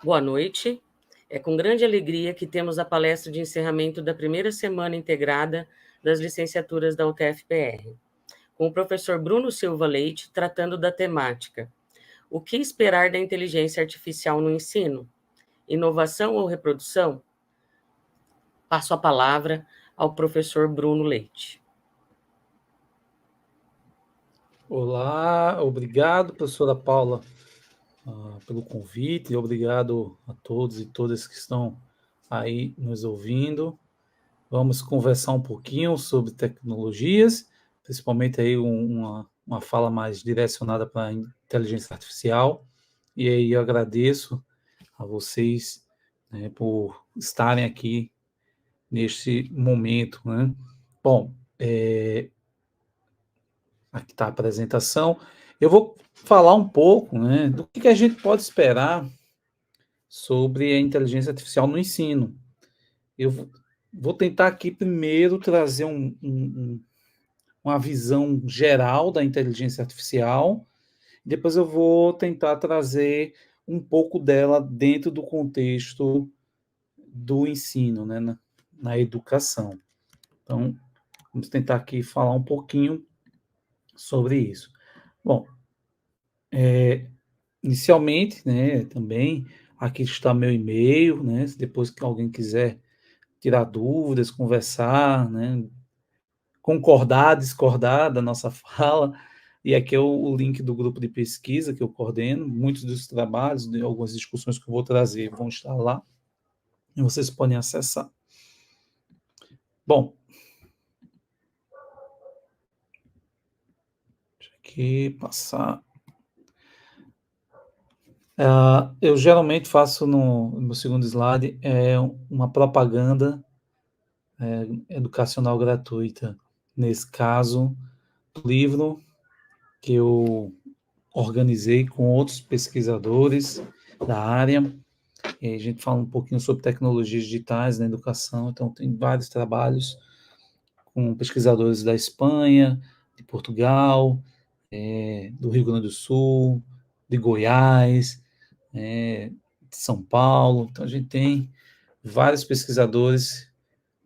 Boa noite. É com grande alegria que temos a palestra de encerramento da primeira semana integrada das licenciaturas da UTF-PR, com o professor Bruno Silva Leite tratando da temática: o que esperar da inteligência artificial no ensino? Inovação ou reprodução? Passo a palavra ao professor Bruno Leite. Olá, obrigado, professora Paula, pelo convite, e obrigado a todos e todas que estão aí nos ouvindo. Vamos conversar um pouquinho sobre tecnologias, principalmente aí uma fala mais direcionada para a inteligência artificial. E aí eu agradeço a vocês, né, por estarem aqui neste momento, né? Bom, aqui está a apresentação. Eu vou falar um pouco, né, do que a gente pode esperar sobre a inteligência artificial no ensino. Eu vou tentar aqui primeiro trazer uma visão geral da inteligência artificial, depois eu vou tentar trazer um pouco dela dentro do contexto do ensino, né, na educação. Então, vamos tentar aqui falar um pouquinho sobre isso. Bom, inicialmente, né, também, aqui está meu e-mail, né, se depois que alguém quiser tirar dúvidas, conversar, né, concordar, discordar da nossa fala, e aqui é o link do grupo de pesquisa que eu coordeno, muitos dos trabalhos, de algumas discussões que eu vou trazer vão estar lá, e vocês podem acessar. Bom, deixa aqui passar. Eu geralmente faço no meu segundo slide uma propaganda educacional gratuita. Nesse caso, do livro que eu organizei com outros pesquisadores da área. E aí a gente fala um pouquinho sobre tecnologias digitais na educação. Então, tem vários trabalhos com pesquisadores da Espanha, de Portugal, do Rio Grande do Sul, de Goiás, de São Paulo. Então, a gente tem vários pesquisadores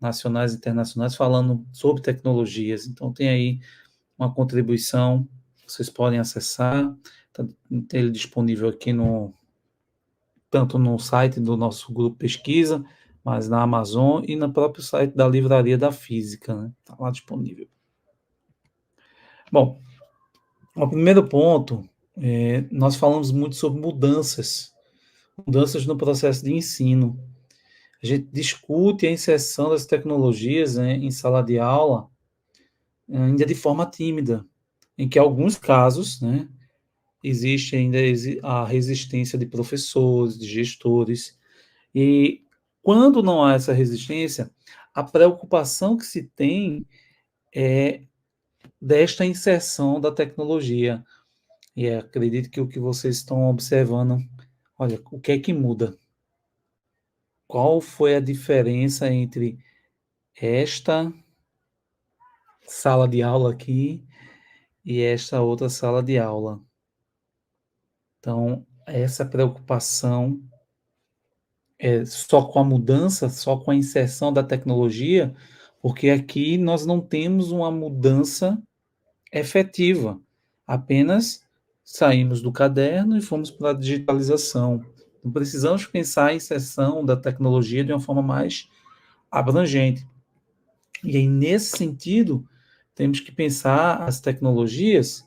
nacionais e internacionais falando sobre tecnologias. Então, tem aí uma contribuição, vocês podem acessar, tem ele disponível aqui tanto no site do nosso grupo pesquisa, mas na Amazon e no próprio site da Livraria da Física, né? Está lá disponível. Bom, o primeiro ponto, nós falamos muito sobre mudanças no processo de ensino. A gente discute a inserção das tecnologias, né, em sala de aula, ainda de forma tímida, em que alguns casos, né, existe ainda a resistência de professores, de gestores, e quando não há essa resistência, a preocupação que se tem é desta inserção da tecnologia. E acredito que o que vocês estão observando, olha, o que é que muda? Qual foi a diferença entre esta sala de aula aqui e esta outra sala de aula? Então, essa preocupação só com a mudança, só com a inserção da tecnologia, porque aqui nós não temos uma mudança efetiva, apenas saímos do caderno e fomos para a digitalização. Não precisamos pensar em inserção da tecnologia de uma forma mais abrangente. E aí, nesse sentido, temos que pensar as tecnologias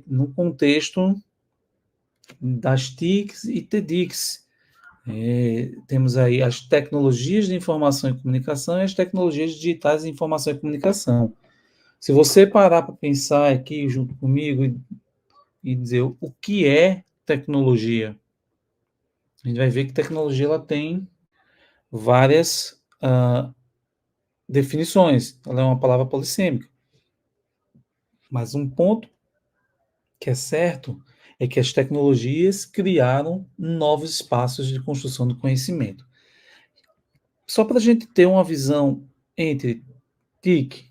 no contexto das TICs e TEDx. Temos aí as tecnologias de informação e comunicação e as tecnologias digitais de informação e comunicação. Se você parar para pensar aqui junto comigo e dizer o que é tecnologia, a gente vai ver que tecnologia ela tem várias definições. Ela é uma palavra polissêmica. Mas um ponto que é certo é que as tecnologias criaram novos espaços de construção do conhecimento. Só para a gente ter uma visão entre TIC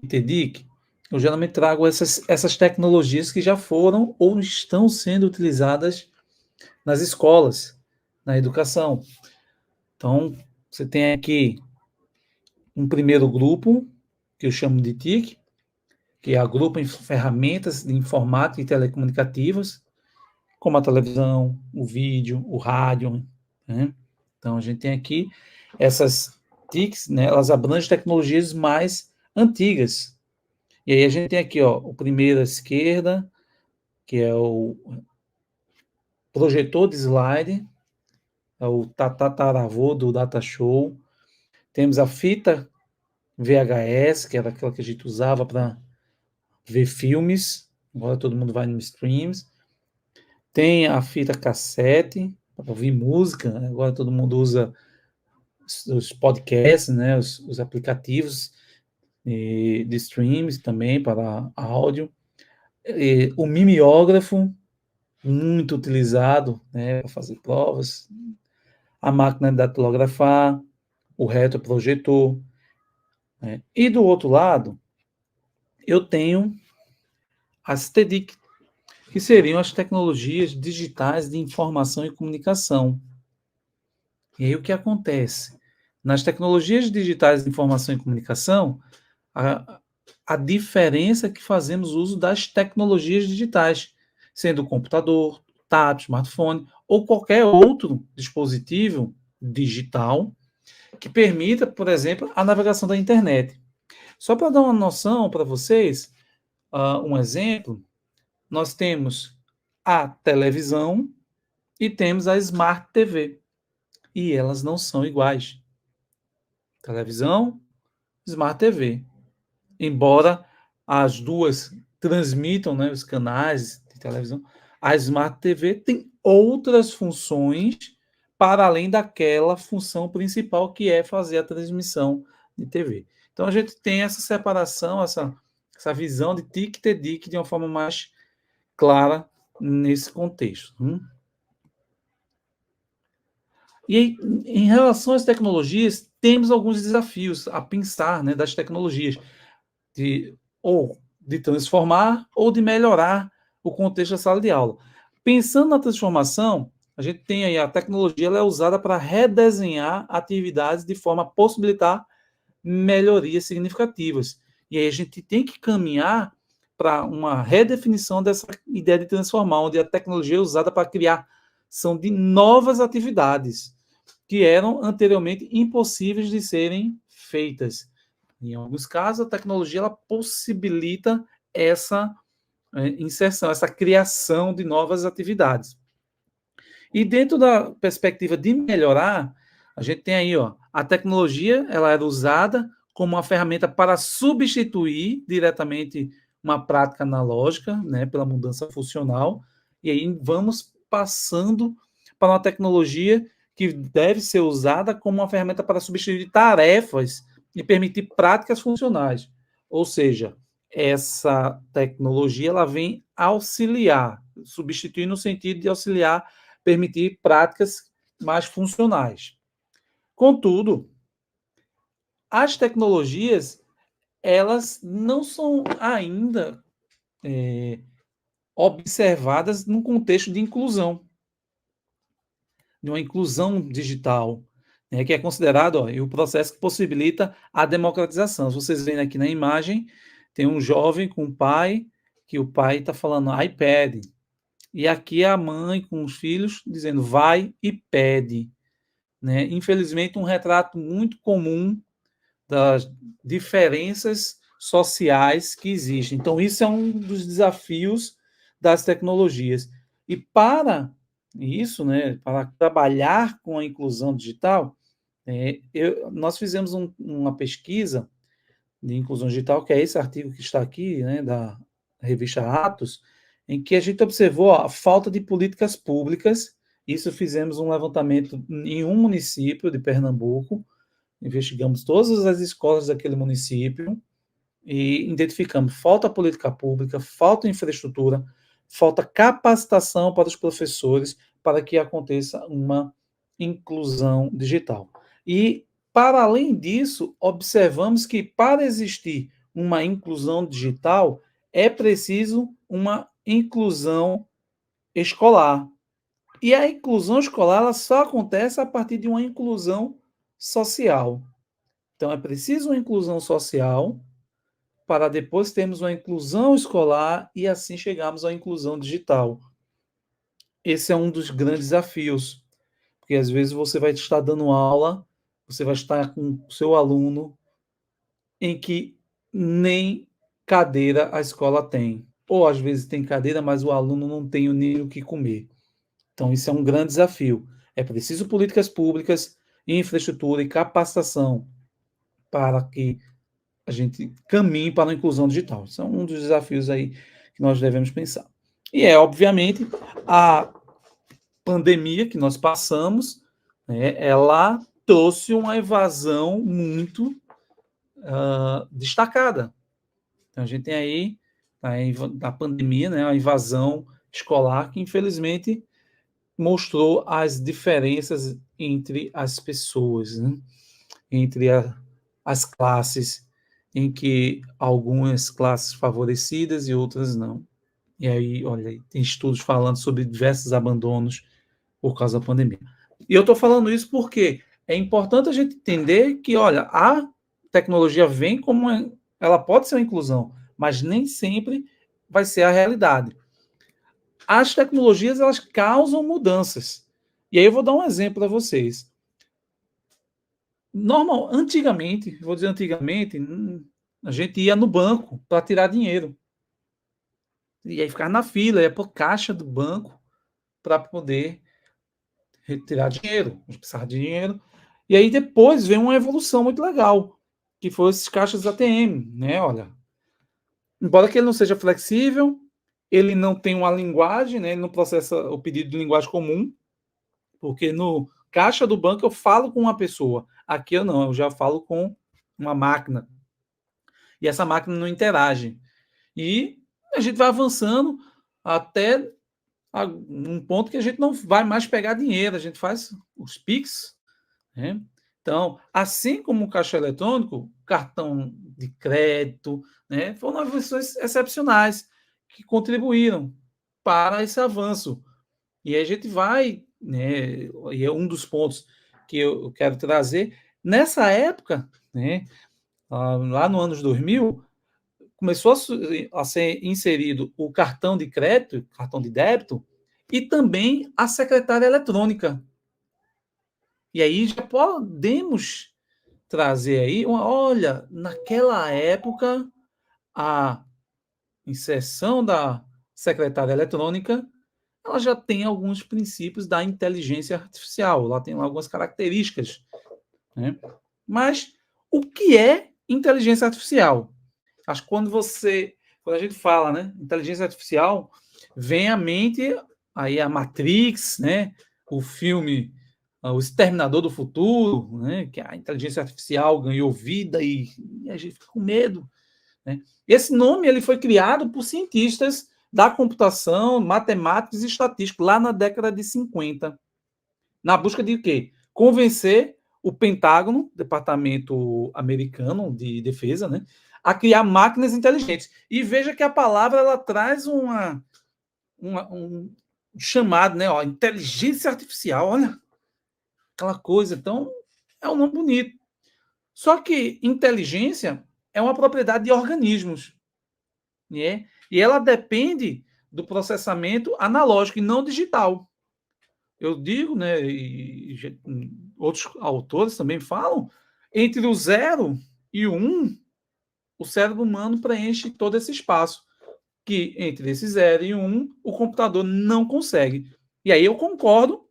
e TEDIC, eu geralmente trago essas tecnologias que já foram ou estão sendo utilizadas nas escolas. na educação. Então, você tem aqui um primeiro grupo, que eu chamo de TIC, que é o grupo em ferramentas de informática e telecomunicativas, como a televisão, o vídeo, o rádio, né? Então, a gente tem aqui essas TICs, né, elas abrangem tecnologias mais antigas. E aí a gente tem aqui, ó, o primeiro à esquerda, que é o projetor de slide, é o tataravô do Data Show. Temos a fita VHS, que era aquela que a gente usava para ver filmes. Agora todo mundo vai no streams. Tem a fita cassete, para ouvir música. Né? Agora todo mundo usa os podcasts, né? Os aplicativos de streams também para áudio. E o mimeógrafo, muito utilizado, né, para fazer provas. A máquina de datilografar, o retroprojetor. Né? E do outro lado, eu tenho as TEDIC, que seriam as tecnologias digitais de informação e comunicação. E aí o que acontece? Nas tecnologias digitais de informação e comunicação, a diferença é que fazemos uso das tecnologias digitais, sendo o computador, tablet, smartphone ou qualquer outro dispositivo digital que permita, por exemplo, a navegação da internet. Só para dar uma noção para vocês, um exemplo, nós temos a televisão e temos a Smart TV. E elas não são iguais. Televisão, Smart TV. Embora as duas transmitam, né, os canais de televisão, a Smart TV tem outras funções para além daquela função principal que é fazer a transmissão de TV. Então a gente tem essa separação, essa visão de TIC e TEDIC de uma forma mais clara nesse contexto. E em relação às tecnologias, temos alguns desafios a pensar, né, das tecnologias, de transformar ou de melhorar o contexto da sala de aula. Pensando na transformação, a gente tem aí a tecnologia, ela é usada para redesenhar atividades de forma a possibilitar melhorias significativas. E aí a gente tem que caminhar para uma redefinição dessa ideia de transformar, onde a tecnologia é usada para criar são de novas atividades que eram anteriormente impossíveis de serem feitas. Em alguns casos, a tecnologia ela possibilita essa inserção, essa criação de novas atividades. E dentro da perspectiva de melhorar, a gente tem aí, ó, a tecnologia ela era usada como uma ferramenta para substituir diretamente uma prática analógica, né, pela mudança funcional, e aí vamos passando para uma tecnologia que deve ser usada como uma ferramenta para substituir tarefas e permitir práticas funcionais. Ou seja, essa tecnologia ela vem auxiliar, substituir no sentido de auxiliar, permitir práticas mais funcionais. Contudo, as tecnologias elas não são ainda observadas num contexto de inclusão, de uma inclusão digital, né, que é considerado o processo que possibilita a democratização. Se vocês veem aqui na imagem, tem um jovem com um pai, que o pai está falando iPad, e aqui a mãe com os filhos dizendo vai e pede. Né? Infelizmente, um retrato muito comum das diferenças sociais que existem. Então, isso é um dos desafios das tecnologias. E para isso, né, para trabalhar com a inclusão digital, nós fizemos uma pesquisa de inclusão digital, que é esse artigo que está aqui, né, da revista Atos, em que a gente observou a falta de políticas públicas. Isso fizemos um levantamento em um município de Pernambuco, investigamos todas as escolas daquele município e identificamos falta política pública, falta infraestrutura, falta capacitação para os professores para que aconteça uma inclusão digital. E, para além disso, observamos que para existir uma inclusão digital, é preciso uma inclusão escolar. E a inclusão escolar ela só acontece a partir de uma inclusão social. Então, é preciso uma inclusão social para depois termos uma inclusão escolar e assim chegarmos à inclusão digital. Esse é um dos grandes desafios, porque às vezes você vai estar dando aula, você vai estar com o seu aluno em que nem cadeira a escola tem. Ou às vezes tem cadeira, mas o aluno não tem nem o que comer. Então, isso é um grande desafio. É preciso políticas públicas, infraestrutura e capacitação para que a gente caminhe para a inclusão digital. Isso é um dos desafios aí que nós devemos pensar. E obviamente, a pandemia que nós passamos, né, ela trouxe uma evasão muito destacada. Então, a gente tem aí a pandemia, né, a invasão escolar, que infelizmente mostrou as diferenças entre as pessoas, né? Entre as classes, em que algumas classes favorecidas e outras não. E aí, olha, tem estudos falando sobre diversos abandonos por causa da pandemia. E eu estou falando isso porque é importante a gente entender que, olha, a tecnologia vem como ela pode ser uma inclusão, mas nem sempre vai ser a realidade. As tecnologias elas causam mudanças. E aí eu vou dar um exemplo para vocês. Antigamente, vou dizer antigamente, a gente ia no banco para tirar dinheiro. E aí ficava na fila, ia para a caixa do banco para poder retirar dinheiro. A gente precisava de dinheiro. E aí depois veio uma evolução muito legal, que foram esses caixas ATM, né? Olha, embora que ele não seja flexível, ele não tem uma linguagem, né? Ele não processa o pedido de linguagem comum, porque no caixa do banco eu falo com uma pessoa. Aqui eu não, eu já falo com uma máquina. E essa máquina não interage. E a gente vai avançando até um ponto que a gente não vai mais pegar dinheiro, a gente faz os PIX, né? Então, assim como o caixa eletrônico, cartão de crédito, né, foram versões excepcionais que contribuíram para esse avanço. E aí a gente vai, né, e é um dos pontos que eu quero trazer. Nessa época, né, lá no anos 2000, começou a ser inserido o cartão de crédito, cartão de débito, e também a secretária eletrônica. E aí já podemos trazer aí, olha, naquela época, a inserção da secretária eletrônica ela já tem alguns princípios da inteligência artificial, ela tem algumas características. Né? Mas o que é inteligência artificial? Acho que quando a gente fala, né, inteligência artificial, vem à mente aí a Matrix, né, o filme O Exterminador do Futuro, né, que a inteligência artificial ganhou vida e a gente fica com medo. Né? Esse nome ele foi criado por cientistas da computação, matemáticos e estatísticos lá na década de 50, na busca de quê? Convencer o Pentágono, Departamento Americano de Defesa, né, a criar máquinas inteligentes. E veja que a palavra ela traz um chamado, né, ó, inteligência artificial, olha, aquela coisa. Então, é um nome bonito. Só que inteligência é uma propriedade de organismos, né? E ela depende do processamento analógico e não digital. Eu digo, né, e outros autores também falam, entre o 0 e o 1, o cérebro humano preenche todo esse espaço, que entre esse 0 e 1, o computador não consegue. E aí eu concordo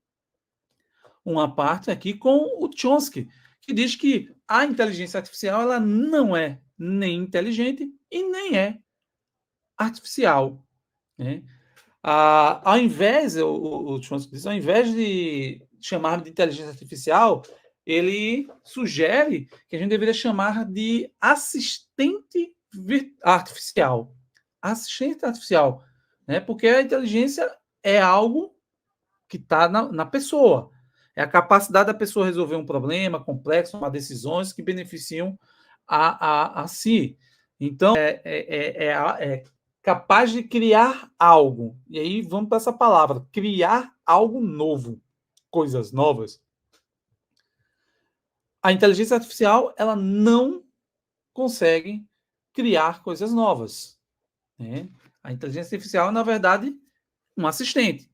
uma parte aqui com o Chomsky, que diz que a inteligência artificial ela não é nem inteligente e nem é artificial. Né? Ao invés, o Chomsky diz, ao invés de chamar de inteligência artificial, ele sugere que a gente deveria chamar de assistente artificial. Assistente artificial. Né? Porque a inteligência é algo que está na pessoa. É a capacidade da pessoa resolver um problema complexo, tomar decisões que beneficiam a si. Então, é capaz de criar algo. E aí vamos para essa palavra, criar algo novo, coisas novas. A inteligência artificial, ela não consegue criar coisas novas, né? A inteligência artificial é, na verdade, um assistente,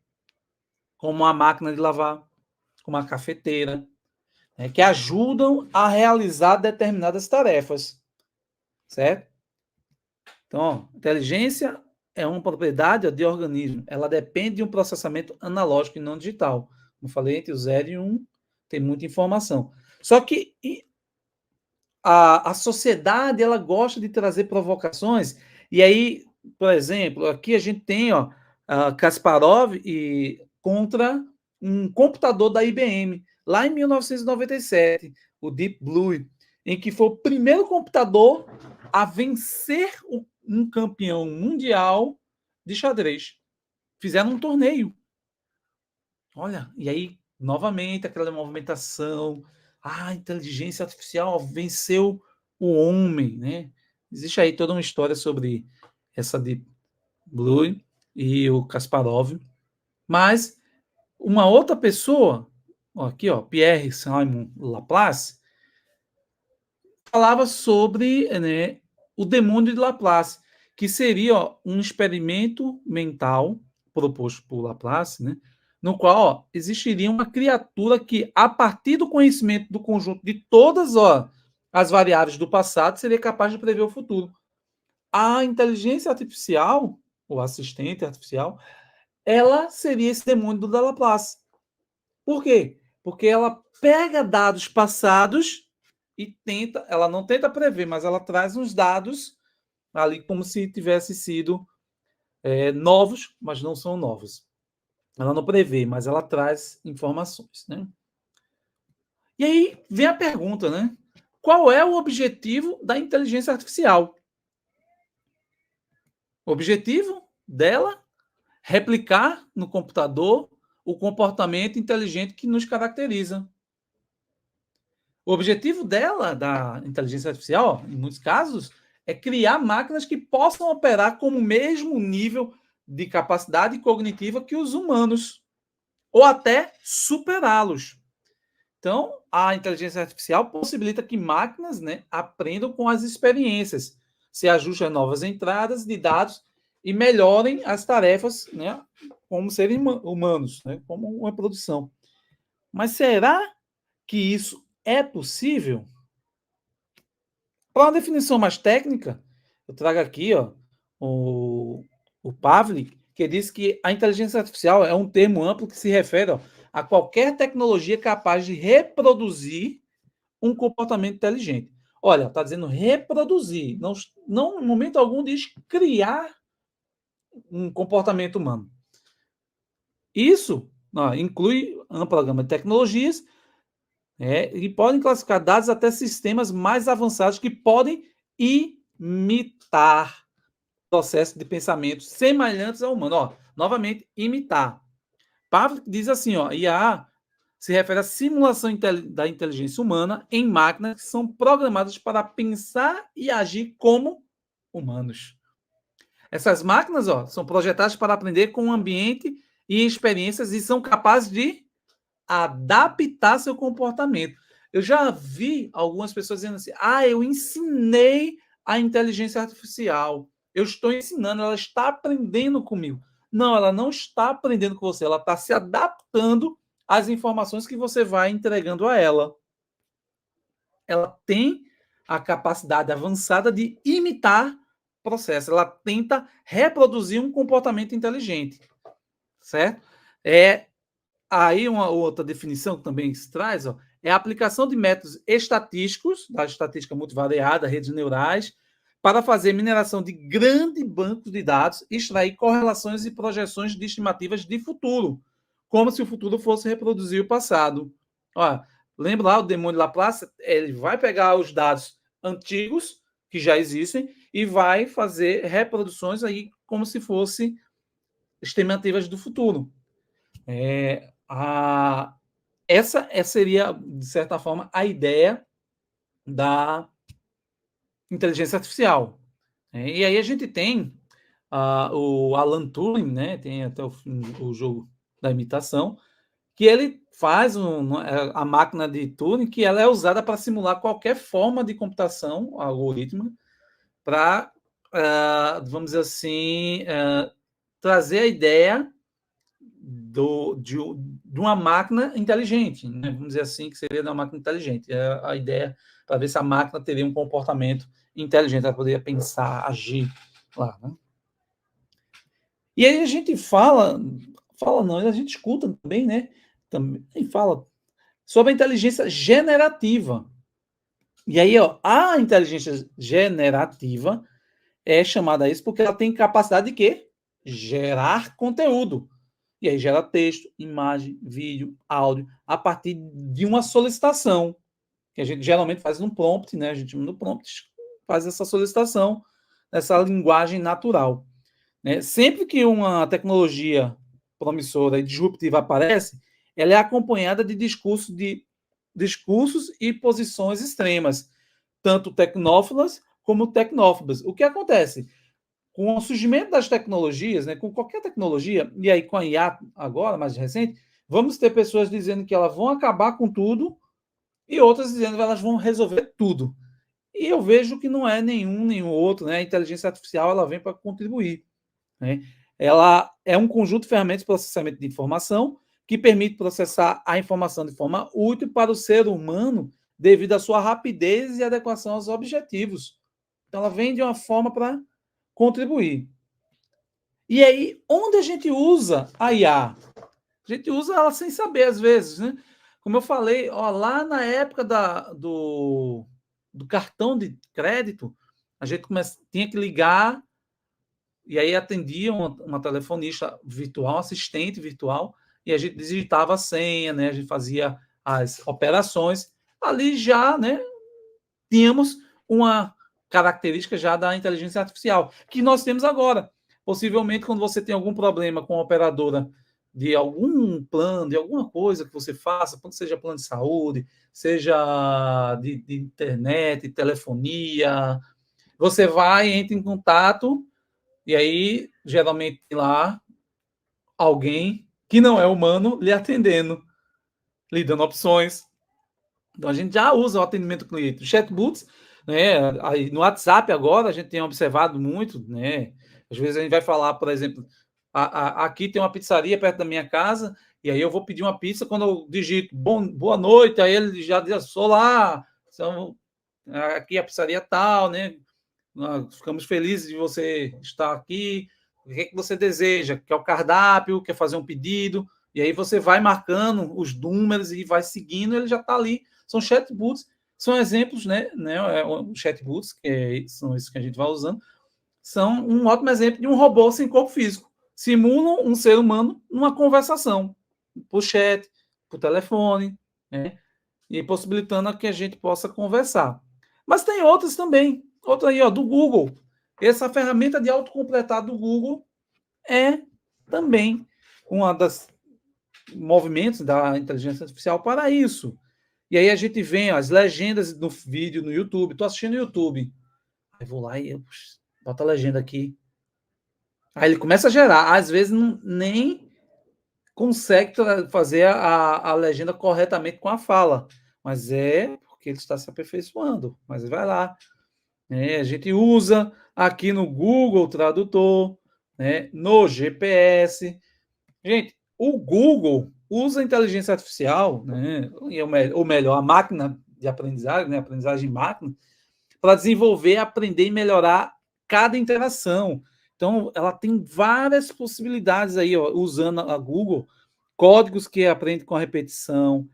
como uma máquina de lavar, como uma cafeteira, né, que ajudam a realizar determinadas tarefas, certo? Então, ó, inteligência é uma propriedade de organismo. Ela depende de um processamento analógico e não digital. Como falei, entre o 0 e 1 tem muita informação. Só que a sociedade ela gosta de trazer provocações. E aí, por exemplo, aqui a gente tem ó, Kasparov contra um computador da IBM, lá em 1997, o Deep Blue, em que foi o primeiro computador a vencer um campeão mundial de xadrez. Fizeram um torneio. Olha, e aí, novamente, aquela movimentação. A inteligência artificial venceu o homem, né? Existe aí toda uma história sobre essa de Blue e o Kasparov. Mas uma outra pessoa, ó, aqui, ó, Pierre Simon Laplace, falava sobre, né, o demônio de Laplace, que seria ó, um experimento mental proposto por Laplace, né, no qual ó, existiria uma criatura que, a partir do conhecimento do conjunto de todas ó, as variáveis do passado, seria capaz de prever o futuro. A inteligência artificial, o assistente artificial, ela seria esse demônio do Laplace. Por quê? Porque ela pega dados passados e tenta, ela não tenta prever, mas ela traz uns dados ali como se tivesse sido novos, mas não são novos. Ela não prevê, mas ela traz informações, né? E aí vem a pergunta, né? Qual é o objetivo da inteligência artificial? O objetivo dela replicar no computador o comportamento inteligente que nos caracteriza. O objetivo dela, da inteligência artificial, em muitos casos, é criar máquinas que possam operar com o mesmo nível de capacidade cognitiva que os humanos, ou até superá-los. Então, a inteligência artificial possibilita que máquinas, né, aprendam com as experiências, se ajustem a novas entradas de dados e melhorem as tarefas, né, como seres humanos, né, como uma produção. Mas será que isso é possível? Para uma definição mais técnica, eu trago aqui ó, o Pavlik, que diz que a inteligência artificial é um termo amplo que se refere ó, a qualquer tecnologia capaz de reproduzir um comportamento inteligente. Olha, está dizendo reproduzir, não em momento algum diz criar um comportamento humano. Isso ó, inclui ampla gama de tecnologias e podem classificar dados até sistemas mais avançados que podem imitar processos de pensamento semelhantes ao humano. Ó, novamente, imitar. Pavlik diz assim, ó, IA se refere à simulação da inteligência humana em máquinas que são programadas para pensar e agir como humanos. Essas máquinas ó, são projetadas para aprender com o ambiente e experiências e são capazes de adaptar seu comportamento. Eu já vi algumas pessoas dizendo assim: eu ensinei a inteligência artificial. Eu estou ensinando, ela está aprendendo comigo. Não, ela não está aprendendo com você, ela está se adaptando às informações que você vai entregando a ela. Ela tem a capacidade avançada de imitar processo. Ela tenta reproduzir um comportamento inteligente, certo? Aí uma outra definição que também se traz ó, é a aplicação de métodos estatísticos, da estatística multivariada, redes neurais, para fazer mineração de grandes bancos de dados, extrair correlações e projeções de estimativas de futuro, como se o futuro fosse reproduzir o passado. Ó, lembra lá o demônio de Laplace? Ele vai pegar os dados antigos, que já existem, e vai fazer reproduções aí como se fossem estimativas do futuro. Essa seria, de certa forma, a ideia da inteligência artificial. E aí a gente tem o Alan Turing, né? Tem até o jogo da imitação, que ele faz a máquina de Turing, que ela é usada para simular qualquer forma de computação, algoritmo, para, vamos dizer assim, trazer a ideia de uma máquina inteligente, né? Vamos dizer assim, que seria de uma máquina inteligente. É a ideia para ver se a máquina teria um comportamento inteligente, ela poderia pensar, agir lá, né? E aí a gente fala não, a gente escuta também, né? Também fala sobre a inteligência generativa. E aí, ó, a inteligência generativa é chamada isso porque ela tem capacidade de quê? Gerar conteúdo. E aí gera texto, imagem, vídeo, áudio, a partir de uma solicitação, que a gente geralmente faz no prompt, né? A gente no prompt faz essa solicitação, essa linguagem natural. Né? Sempre que uma tecnologia promissora e disruptiva aparece, ela é acompanhada de discursos e posições extremas, tanto tecnófilas como tecnófobas. O que acontece? Com o surgimento das tecnologias, né, com qualquer tecnologia, e aí com a IA agora, mais recente, vamos ter pessoas dizendo que elas vão acabar com tudo e outras dizendo que elas vão resolver tudo. E eu vejo que não é nenhum nem outro, né? A inteligência artificial ela vem para contribuir. Né? Ela é um conjunto de ferramentas de processamento de informação que permite processar a informação de forma útil para o ser humano devido à sua rapidez e adequação aos objetivos. Então, ela vem de uma forma para contribuir. E aí, onde a gente usa a IA? A gente usa ela sem saber, às vezes, né? Como eu falei, ó, lá na época do cartão de crédito, a gente tinha que ligar e aí atendia uma telefonista virtual, assistente virtual, e a gente digitava a senha, né? A gente fazia as operações. Ali já, né, tínhamos uma característica já da inteligência artificial, que nós temos agora. Possivelmente, quando você tem algum problema com a operadora de algum plano, de alguma coisa que você faça, seja plano de saúde, seja de internet, telefonia, você vai, entra em contato, e aí, geralmente, lá, alguém que não é humano lhe atendendo, lhe dando opções. Então, a gente já usa o atendimento cliente. Chatbots, né? Aí, no WhatsApp agora, a gente tem observado muito, né? Às vezes a gente vai falar, por exemplo, aqui tem uma pizzaria perto da minha casa, e aí eu vou pedir uma pizza, quando eu digito boa noite, aí ele já diz, olá, aqui é a pizzaria tal, né? Nós ficamos felizes de você estar aqui. O que é que você deseja? Quer o cardápio? Quer fazer um pedido? E aí você vai marcando os números e vai seguindo, ele já está ali. São chatbots, são exemplos, né? Chatbots, são esses que a gente vai usando, são um ótimo exemplo de um robô sem corpo físico. Simulam um ser humano numa conversação, por chat, por telefone, né? E possibilitando que a gente possa conversar. Mas tem outras também. Outra aí, ó, do Google. Essa ferramenta de autocompletar do Google é também uma das movimentos da inteligência artificial para isso. E aí a gente vê as legendas do vídeo no YouTube. Estou assistindo no YouTube. Aí vou lá e boto a legenda aqui. Aí ele começa a gerar. Às vezes nem consegue fazer a legenda corretamente com a fala. Mas é porque ele está se aperfeiçoando. Mas vai lá. A gente usa aqui no Google Tradutor, né, no GPS. Gente, o Google usa a inteligência artificial, né, ou melhor, a máquina de aprendizagem, né, aprendizagem de máquina, para desenvolver, aprender e melhorar cada interação. Então, ela tem várias possibilidades aí, ó, usando a Google, códigos que aprende com a repetição,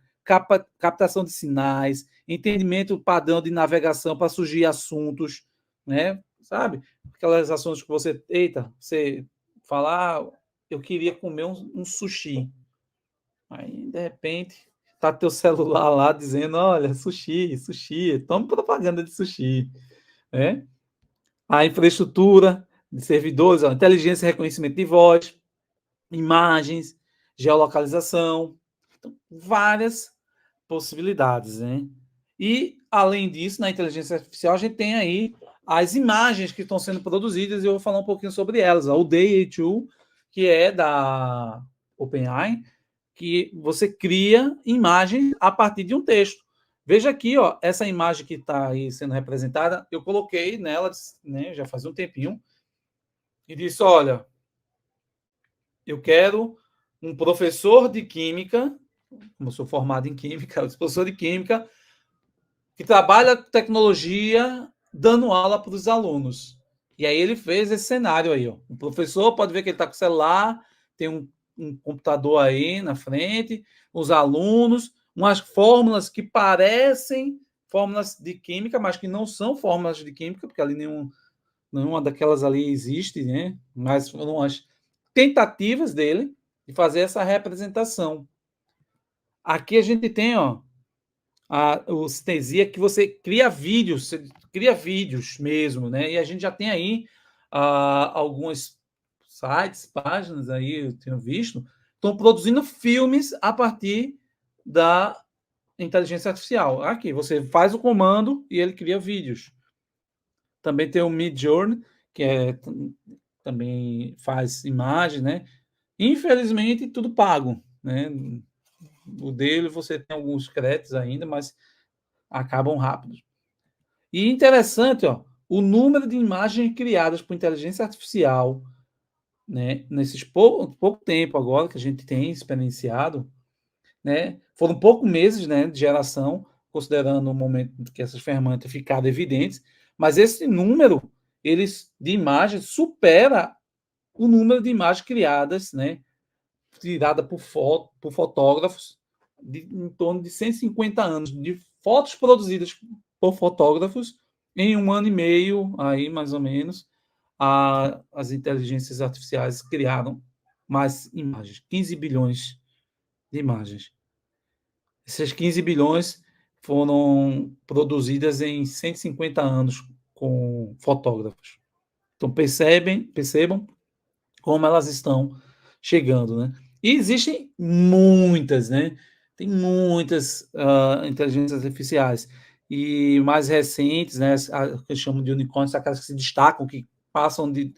captação de sinais, entendimento padrão de navegação para surgir assuntos, né? Sabe? Aquelas ações que você falar, eu queria comer um sushi. Aí, de repente, tá teu celular lá dizendo, olha, sushi, toma propaganda de sushi, né? A infraestrutura de servidores, a inteligência e reconhecimento de voz, imagens, geolocalização, então, várias possibilidades, né? E, além disso, na inteligência artificial, a gente tem aí as imagens que estão sendo produzidas, e eu vou falar um pouquinho sobre elas. O DAI2, que é da OpenAI, que você cria imagens a partir de um texto. Veja aqui, ó, essa imagem que está aí sendo representada, eu coloquei nela, né, já faz um tempinho, e disse, olha, eu quero um professor de química, como eu sou formado em química, professor de química, que trabalha com tecnologia, dando aula para os alunos. E aí ele fez esse cenário aí, ó. O professor pode ver que ele está com o celular, tem um computador aí na frente, os alunos, umas fórmulas que parecem fórmulas de química, mas que não são fórmulas de química, porque ali nenhuma daquelas ali existe, né? Mas foram as tentativas dele de fazer essa representação. Aqui a gente tem, ó, o Sintesia, que você cria vídeos mesmo, né? E a gente já tem aí alguns sites, páginas aí, eu tenho visto, estão produzindo filmes a partir da inteligência artificial. Aqui, você faz o comando e ele cria vídeos. Também tem o Midjourney, que também faz imagem, né? Infelizmente, tudo pago, né? O dele você tem alguns créditos ainda, mas acabam rápido. E interessante, ó, o número de imagens criadas por inteligência artificial, né, nesses pouco tempo agora que a gente tem experienciado, né, foram poucos meses, né, de geração, considerando o momento que essas ferramentas ficaram evidentes, mas esse número de imagens supera o número de imagens criadas, né, tirada por fotógrafos em torno de 150 anos, de fotos produzidas por fotógrafos em 1 ano e meio, aí mais ou menos, as inteligências artificiais criaram mais imagens, 15 bilhões de imagens. Essas 15 bilhões foram produzidas em 150 anos com fotógrafos. Então percebam como elas estão chegando, né? E existem muitas, né? Tem muitas inteligências artificiais. E mais recentes, né? Que chamam de unicórnios, aquelas que se destacam, que passam de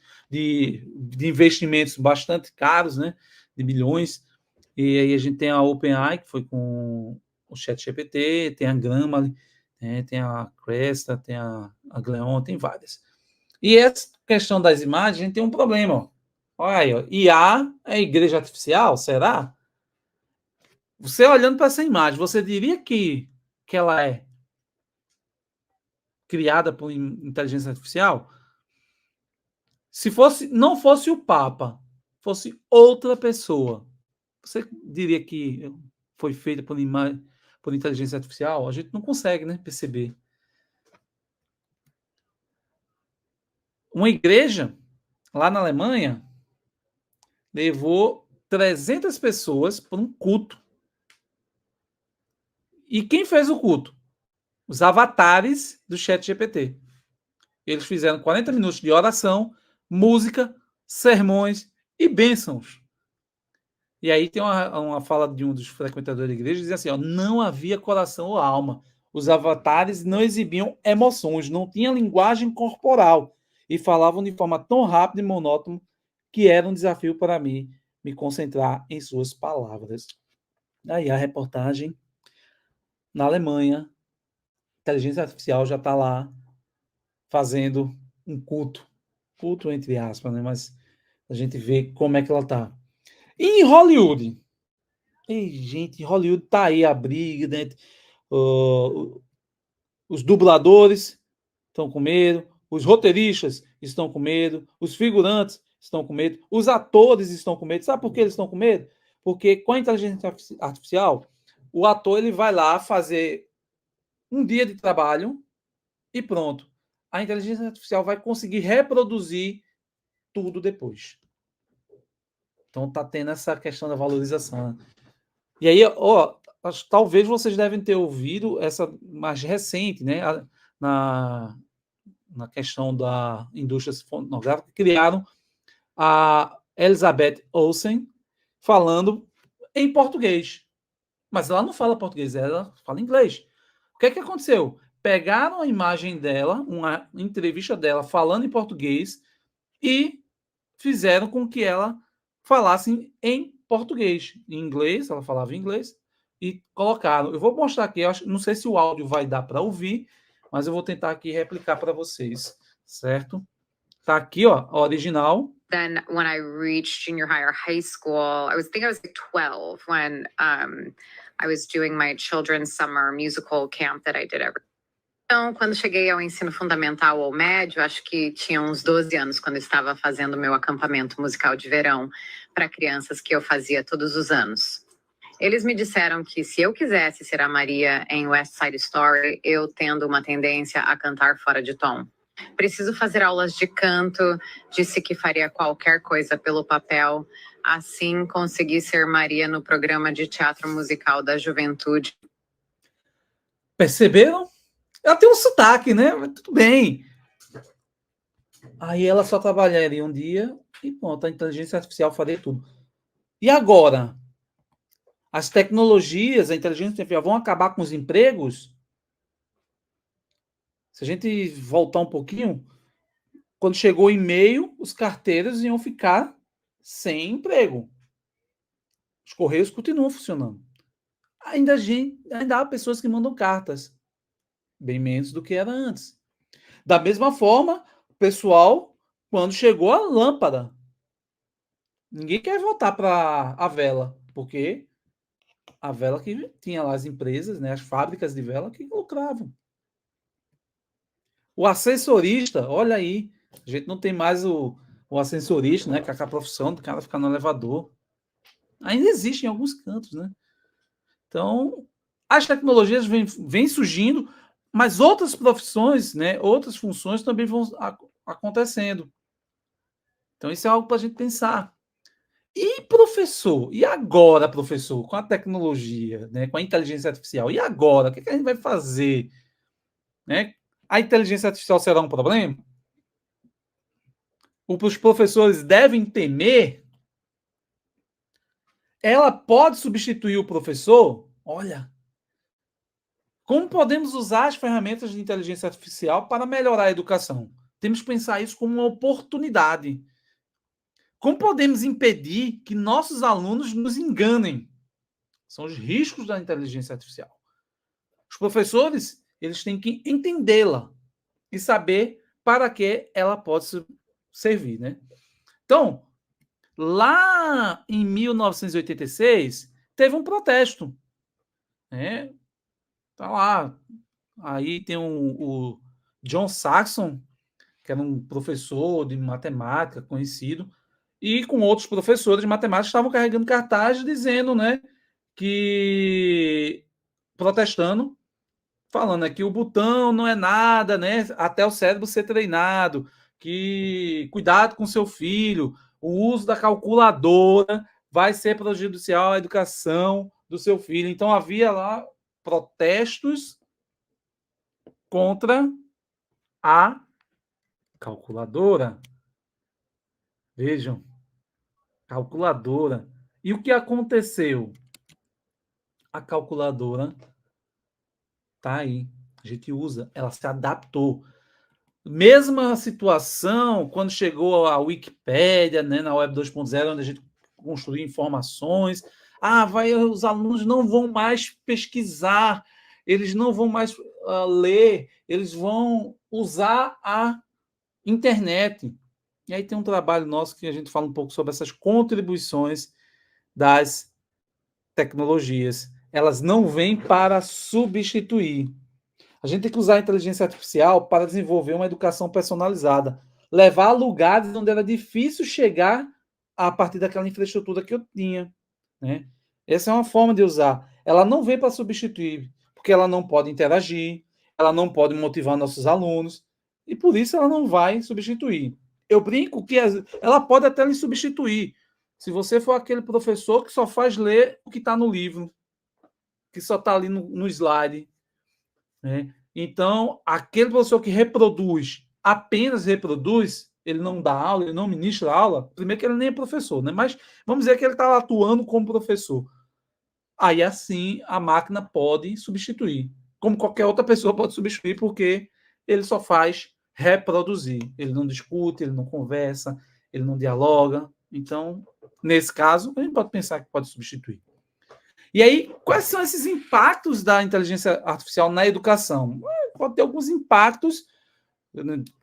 investimentos bastante caros, né? De milhões. E aí a gente tem a OpenAI, que foi com o ChatGPT, tem a Grammarly, né? Tem a Cresta, tem a Gleon, tem várias. E essa questão das imagens, a gente tem um problema, ó. Olha aí, ó. IA é igreja artificial? Será? Você olhando para essa imagem, você diria que ela é criada por inteligência artificial? Se não fosse o Papa, fosse outra pessoa, você diria que foi feita por inteligência artificial? A gente não consegue, né, perceber. Uma igreja lá na Alemanha levou 300 pessoas para um culto. E quem fez o culto? Os avatares do ChatGPT. Eles fizeram 40 minutos de oração, música, sermões e bênçãos. E aí tem uma fala de um dos frequentadores da igreja, dizendo assim, ó, não havia coração ou alma. Os avatares não exibiam emoções, não tinham linguagem corporal e falavam de forma tão rápida e monótona que era um desafio para mim me concentrar em suas palavras. Aí a reportagem na Alemanha, a inteligência artificial já está lá fazendo um culto entre aspas, né? Mas a gente vê como é que ela está. E em Hollywood? Ei, gente, em Hollywood tá aí a briga, né? Os dubladores estão com medo, os roteiristas estão com medo, os figurantes estão com medo, os atores estão com medo. Sabe por que eles estão com medo? Porque com a inteligência artificial, o ator ele vai lá fazer um dia de trabalho e pronto. A inteligência artificial vai conseguir reproduzir tudo depois. Então tá tendo essa questão da valorização. Né? E aí, ó, talvez vocês devem ter ouvido essa mais recente, né? Na questão da indústria fonográfica, criaram a Elizabeth Olsen falando em português. Mas ela não fala português, ela fala inglês. O que é que aconteceu? pegaram a imagem dela, uma entrevista dela falando em português e fizeram com que ela falasse em português. Em inglês, ela falava em inglês e colocaram. Eu vou mostrar aqui, não sei se o áudio vai dar para ouvir, mas eu vou tentar aqui replicar para vocês, certo? Tá aqui, ó, a original. Then when I reached junior high or high school, I was like 12 when I was doing my children's summer musical camp that I did every. Então, quando cheguei ao ensino fundamental ou médio, acho que tinha uns 12 anos quando eu estava fazendo meu acampamento musical de verão para crianças que eu fazia todos os anos. Eles me disseram que se eu quisesse ser a Maria em West Side Story, eu tendo uma tendência a cantar fora de tom. Preciso fazer aulas de canto, disse que faria qualquer coisa pelo papel. Assim, consegui ser Maria no programa de teatro musical da juventude. Perceberam? Ela tem um sotaque, né? Mas tudo bem. Aí ela só trabalharia um dia e pronto, a inteligência artificial faria tudo. E agora? As tecnologias, a inteligência artificial vão acabar com os empregos? Se a gente voltar um pouquinho, quando chegou o e-mail, os carteiros iam ficar sem emprego. Os correios continuam funcionando. Ainda há pessoas que mandam cartas, bem menos do que era antes. Da mesma forma, o pessoal, quando chegou a lâmpada, ninguém quer voltar para a vela, porque a vela que tinha lá as empresas, né, as fábricas de vela que lucravam. O ascensorista, olha aí, a gente não tem mais o ascensorista, né, que é a profissão do cara ficar no elevador. Ainda existe em alguns cantos, né? Então, as tecnologias vêm surgindo, mas outras profissões, né, outras funções também vão acontecendo. Então, isso é algo para a gente pensar. E professor? E agora, professor? Com a tecnologia, né, com a inteligência artificial? E agora? O que a gente vai fazer? Né? A inteligência artificial será um problema? Os professores devem temer? Ela pode substituir o professor? Olha, como podemos usar as ferramentas de inteligência artificial para melhorar a educação? Temos que pensar isso como uma oportunidade. Como podemos impedir que nossos alunos nos enganem? São os riscos da inteligência artificial. Os professores, eles têm que entendê-la e saber para que ela pode servir, né? Então, lá em 1986, teve um protesto, né? Tá lá. Aí tem o John Saxon, que era um professor de matemática conhecido, e com outros professores de matemática estavam carregando cartazes dizendo, né, que protestando, falando que o botão não é nada, né, até o cérebro ser treinado, que cuidado com seu filho, o uso da calculadora vai ser prejudicial à educação do seu filho. Então havia lá protestos contra a calculadora. Vejam, calculadora. E o que aconteceu? A calculadora tá aí. A gente usa, ela se adaptou. Mesma situação quando chegou a Wikipédia, né, na Web 2.0, onde a gente construiu informações. Os alunos não vão mais pesquisar, eles não vão mais ler, eles vão usar a internet. E aí tem um trabalho nosso que a gente fala um pouco sobre essas contribuições das tecnologias. Elas não vêm para substituir. A gente tem que usar a inteligência artificial para desenvolver uma educação personalizada, levar a lugares onde era difícil chegar a partir daquela infraestrutura que eu tinha, né? Essa é uma forma de usar. Ela não vem para substituir, porque ela não pode interagir, ela não pode motivar nossos alunos, e por isso ela não vai substituir. Eu brinco que ela pode até lhe substituir, se você for aquele professor que só faz ler o que está no livro, que só está ali no slide, né? Então, aquele professor que apenas reproduz, ele não dá aula, ele não ministra aula, primeiro que ele nem é professor, né? Mas vamos dizer que ele está atuando como professor. Aí, assim, a máquina pode substituir. como qualquer outra pessoa pode substituir, porque ele só faz reproduzir. Ele não discute, ele não conversa, ele não dialoga. Então, nesse caso, a gente pode pensar que pode substituir. E aí, quais são esses impactos da inteligência artificial na educação? Pode ter alguns impactos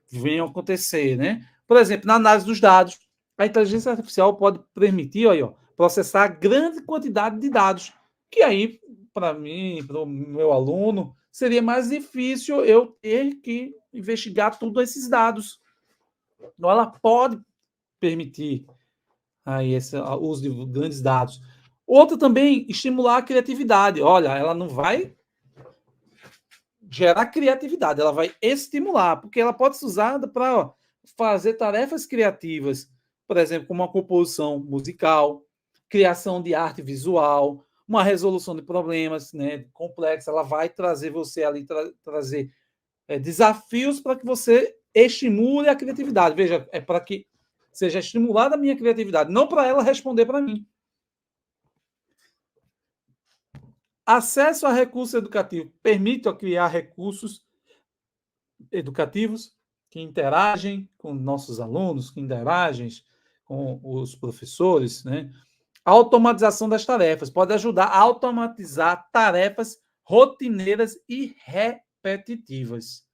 que venham acontecer, né? Por exemplo, na análise dos dados, a inteligência artificial pode permitir processar grande quantidade de dados, que aí, para mim, para o meu aluno, seria mais difícil eu ter que investigar todos esses dados. Então, ela pode permitir aí esse uso de grandes dados. Outra também, estimular a criatividade. Olha, ela não vai gerar criatividade, ela vai estimular, porque ela pode ser usada para fazer tarefas criativas, por exemplo, como uma composição musical, criação de arte visual, uma resolução de problemas, né, complexa. Ela vai trazer você ali, trazer desafios para que você estimule a criatividade. Veja, é para que seja estimulada a minha criatividade, não para ela responder para mim. Acesso a recursos educativos. Permite criar recursos educativos que interagem com nossos alunos, que interagem com os professores, né? Automatização das tarefas. Pode ajudar a automatizar tarefas rotineiras e repetitivas.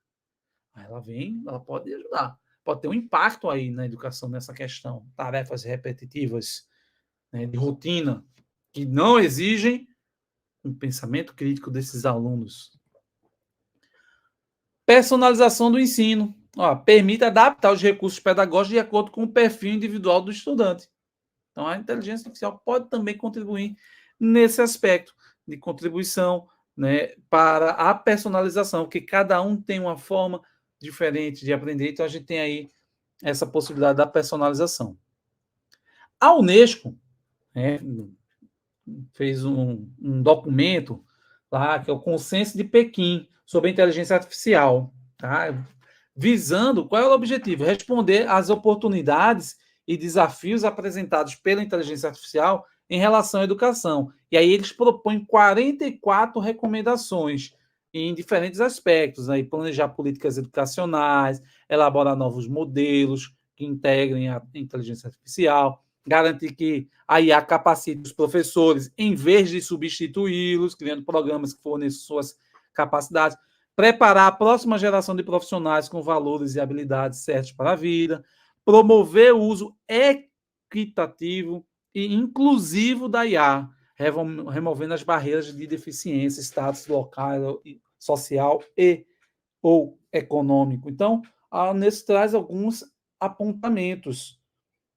Ela pode ajudar. Pode ter um impacto aí na educação nessa questão. Tarefas repetitivas, né, de rotina, que não exigem um pensamento crítico desses alunos. Personalização do ensino. Permite adaptar os recursos pedagógicos de acordo com o perfil individual do estudante. Então, a inteligência artificial pode também contribuir nesse aspecto de contribuição, né, para a personalização, que cada um tem uma forma diferente de aprender. Então, a gente tem aí essa possibilidade da personalização. A Unesco, né, fez um documento lá, que é o Consenso de Pequim, sobre a inteligência artificial, tá? Visando qual é o objetivo? Responder às oportunidades e desafios apresentados pela inteligência artificial em relação à educação. E aí eles propõem 44 recomendações em diferentes aspectos, né? Planejar políticas educacionais, elaborar novos modelos que integrem a inteligência artificial, garantir que a IA capacite os professores em vez de substituí-los, criando programas que forneçam suas capacidades, preparar a próxima geração de profissionais com valores e habilidades certos para a vida, promover o uso equitativo e inclusivo da IA, removendo as barreiras de deficiência, status local, social e ou econômico. Então, a Unesco traz alguns apontamentos,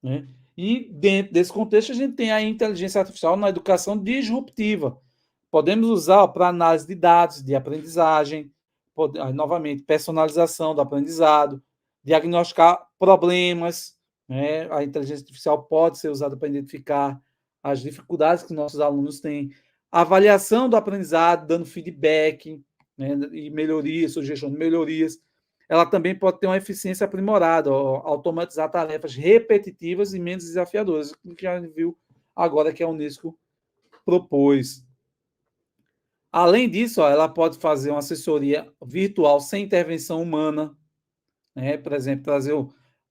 né? E dentro desse contexto a gente tem a inteligência artificial na educação disruptiva. Podemos usar para análise de dados, de aprendizagem, novamente, personalização do aprendizado, diagnosticar problemas, né? A inteligência artificial pode ser usada para identificar as dificuldades que nossos alunos têm, avaliação do aprendizado, dando feedback, né, e melhorias, sugestão de melhorias. Ela também pode ter uma eficiência aprimorada, automatizar tarefas repetitivas e menos desafiadoras, o que a gente viu agora que a Unesco propôs. Além disso, ela pode fazer uma assessoria virtual sem intervenção humana, né? Por exemplo, trazer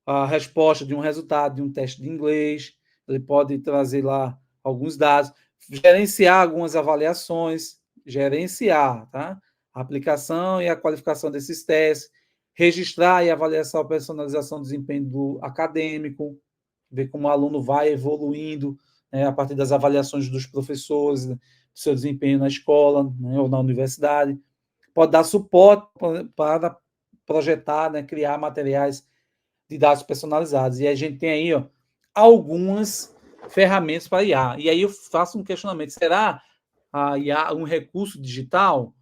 a resposta de um resultado de um teste de inglês, ele pode trazer lá alguns dados, gerenciar algumas avaliações, tá? A aplicação e a qualificação desses testes, registrar e avaliar a personalização do desempenho do acadêmico, ver como o aluno vai evoluindo, né, a partir das avaliações dos professores, do seu desempenho na escola, né, ou na universidade. Pode dar suporte para projetar, né, criar materiais de dados personalizados. E a gente tem aí algumas ferramentas para IA. E aí eu faço um questionamento: será a IA um recurso digital?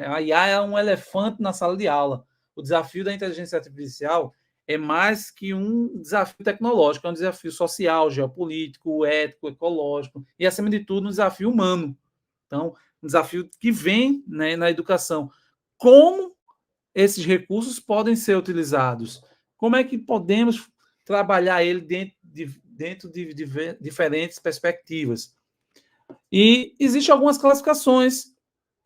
A IA é um elefante na sala de aula. O desafio da inteligência artificial é mais que um desafio tecnológico, é um desafio social, geopolítico, ético, ecológico e, acima de tudo, um desafio humano. Então, um desafio que vem, né, na educação. Como esses recursos podem ser utilizados? Como é que podemos trabalhar ele dentro de diferentes perspectivas? E existem algumas classificações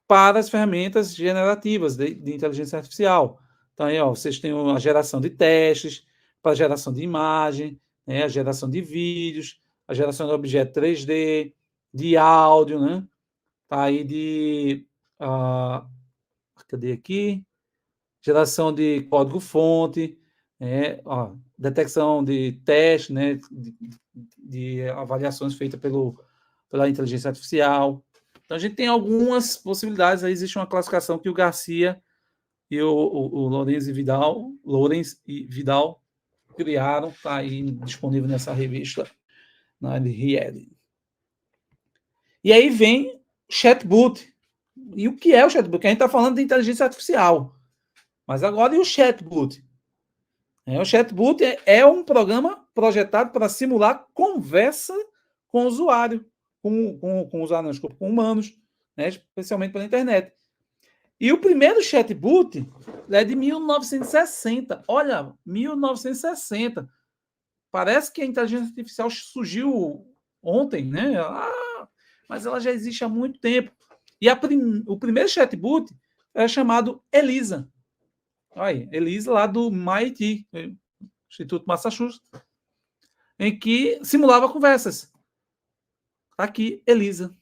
para as ferramentas generativas de inteligência artificial. Então, aí, ó, vocês têm a geração de testes, para a geração de imagem, né, a geração de vídeos, a geração de objeto 3D, de áudio, né? Tá aí de... cadê aqui? Geração de código-fonte, ó, detecção de teste, né, de avaliações feitas pela inteligência artificial. Então, a gente tem algumas possibilidades. Aí existe uma classificação que o Garcia e o Lorenz e Vidal criaram, está aí disponível nessa revista, na Ried. E aí vem chatbot. E o que é o chatbot? Porque a gente está falando de inteligência artificial. Mas agora, e o chatbot? O chatbot é um programa projetado para simular conversa com o usuário, com usuários, com humanos, né, especialmente pela internet. E o primeiro chatbot é de 1960. Olha, 1960. Parece que a inteligência artificial surgiu ontem, né? Mas ela já existe há muito tempo. E o primeiro chatbot é chamado Elisa. Olha, Elisa, lá do MIT, Instituto Massachusetts, em que simulava conversas. Está aqui, Elisa.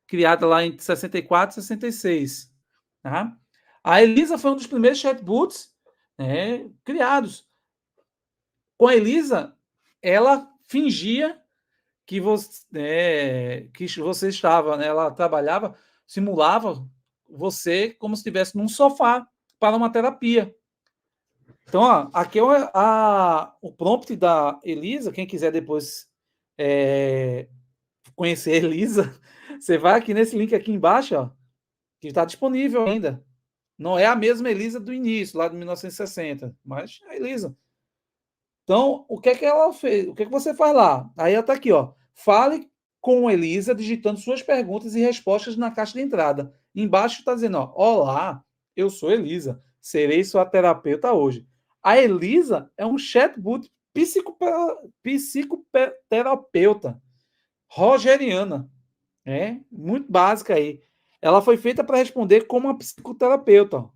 Criada lá em 64 e 66. Tá? A Elisa foi um dos primeiros chatbots, né, criados. Com a Elisa, ela fingia que você estava, né, ela trabalhava, simulava você como se estivesse num sofá para uma terapia. Então, ó, aqui é o prompt da Elisa. Quem quiser depois conhecer a Elisa, você vai aqui nesse link aqui embaixo, ó, que está disponível ainda. Não é a mesma Elisa do início, lá de 1960, mas a Elisa. Então, o que é que ela fez? O que é que você faz lá? Aí ela está aqui, ó. Fale com a Elisa digitando suas perguntas e respostas na caixa de entrada. Embaixo está dizendo, ó, olá, eu sou Elisa, serei sua terapeuta hoje. A Elisa é um chatbot psicoterapeuta rogeriana, muito básica aí. Ela foi feita para responder como uma psicoterapeuta.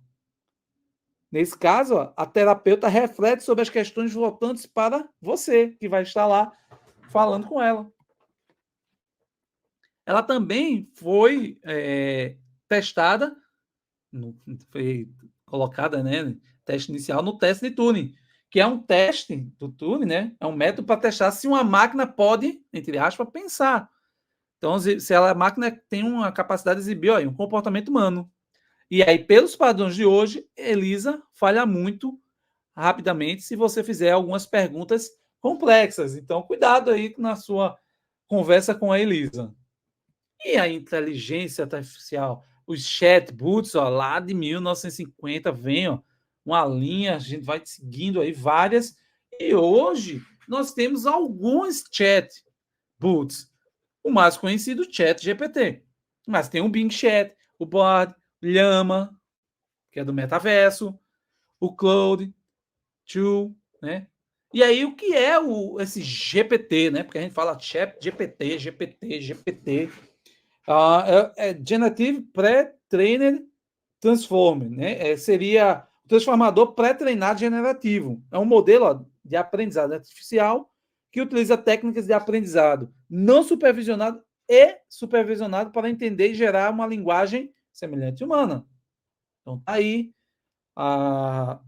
Nesse caso, a terapeuta reflete sobre as questões voltantes para você, que vai estar lá falando com ela. Ela também foi testada, foi colocada, né, teste inicial no teste de Turing, que é um teste do Turing, né, é um método para testar se uma máquina pode, entre aspas, pensar. Então, se a máquina tem uma capacidade de exibir um comportamento humano. E aí, pelos padrões de hoje, Elisa falha muito rapidamente se você fizer algumas perguntas complexas. Então, cuidado aí na sua conversa com a Elisa. E a inteligência artificial, os chatbots, ó, lá de 1950, vem uma linha, a gente vai seguindo aí várias, e hoje nós temos alguns chatbots. O mais conhecido, o ChatGPT. Mas tem o Bing Chat, o Bard, Llama, que é do metaverso, o Claude, Two, né? E aí, o que é esse GPT, né? Porque a gente fala ChatGPT, GPT. É Generative Pre-Trained Transformer, né? Seria o transformador pré-treinado generativo. É um modelo de aprendizado artificial que utiliza técnicas de aprendizado não supervisionado e supervisionado para entender e gerar uma linguagem semelhante humana. Então, tá aí a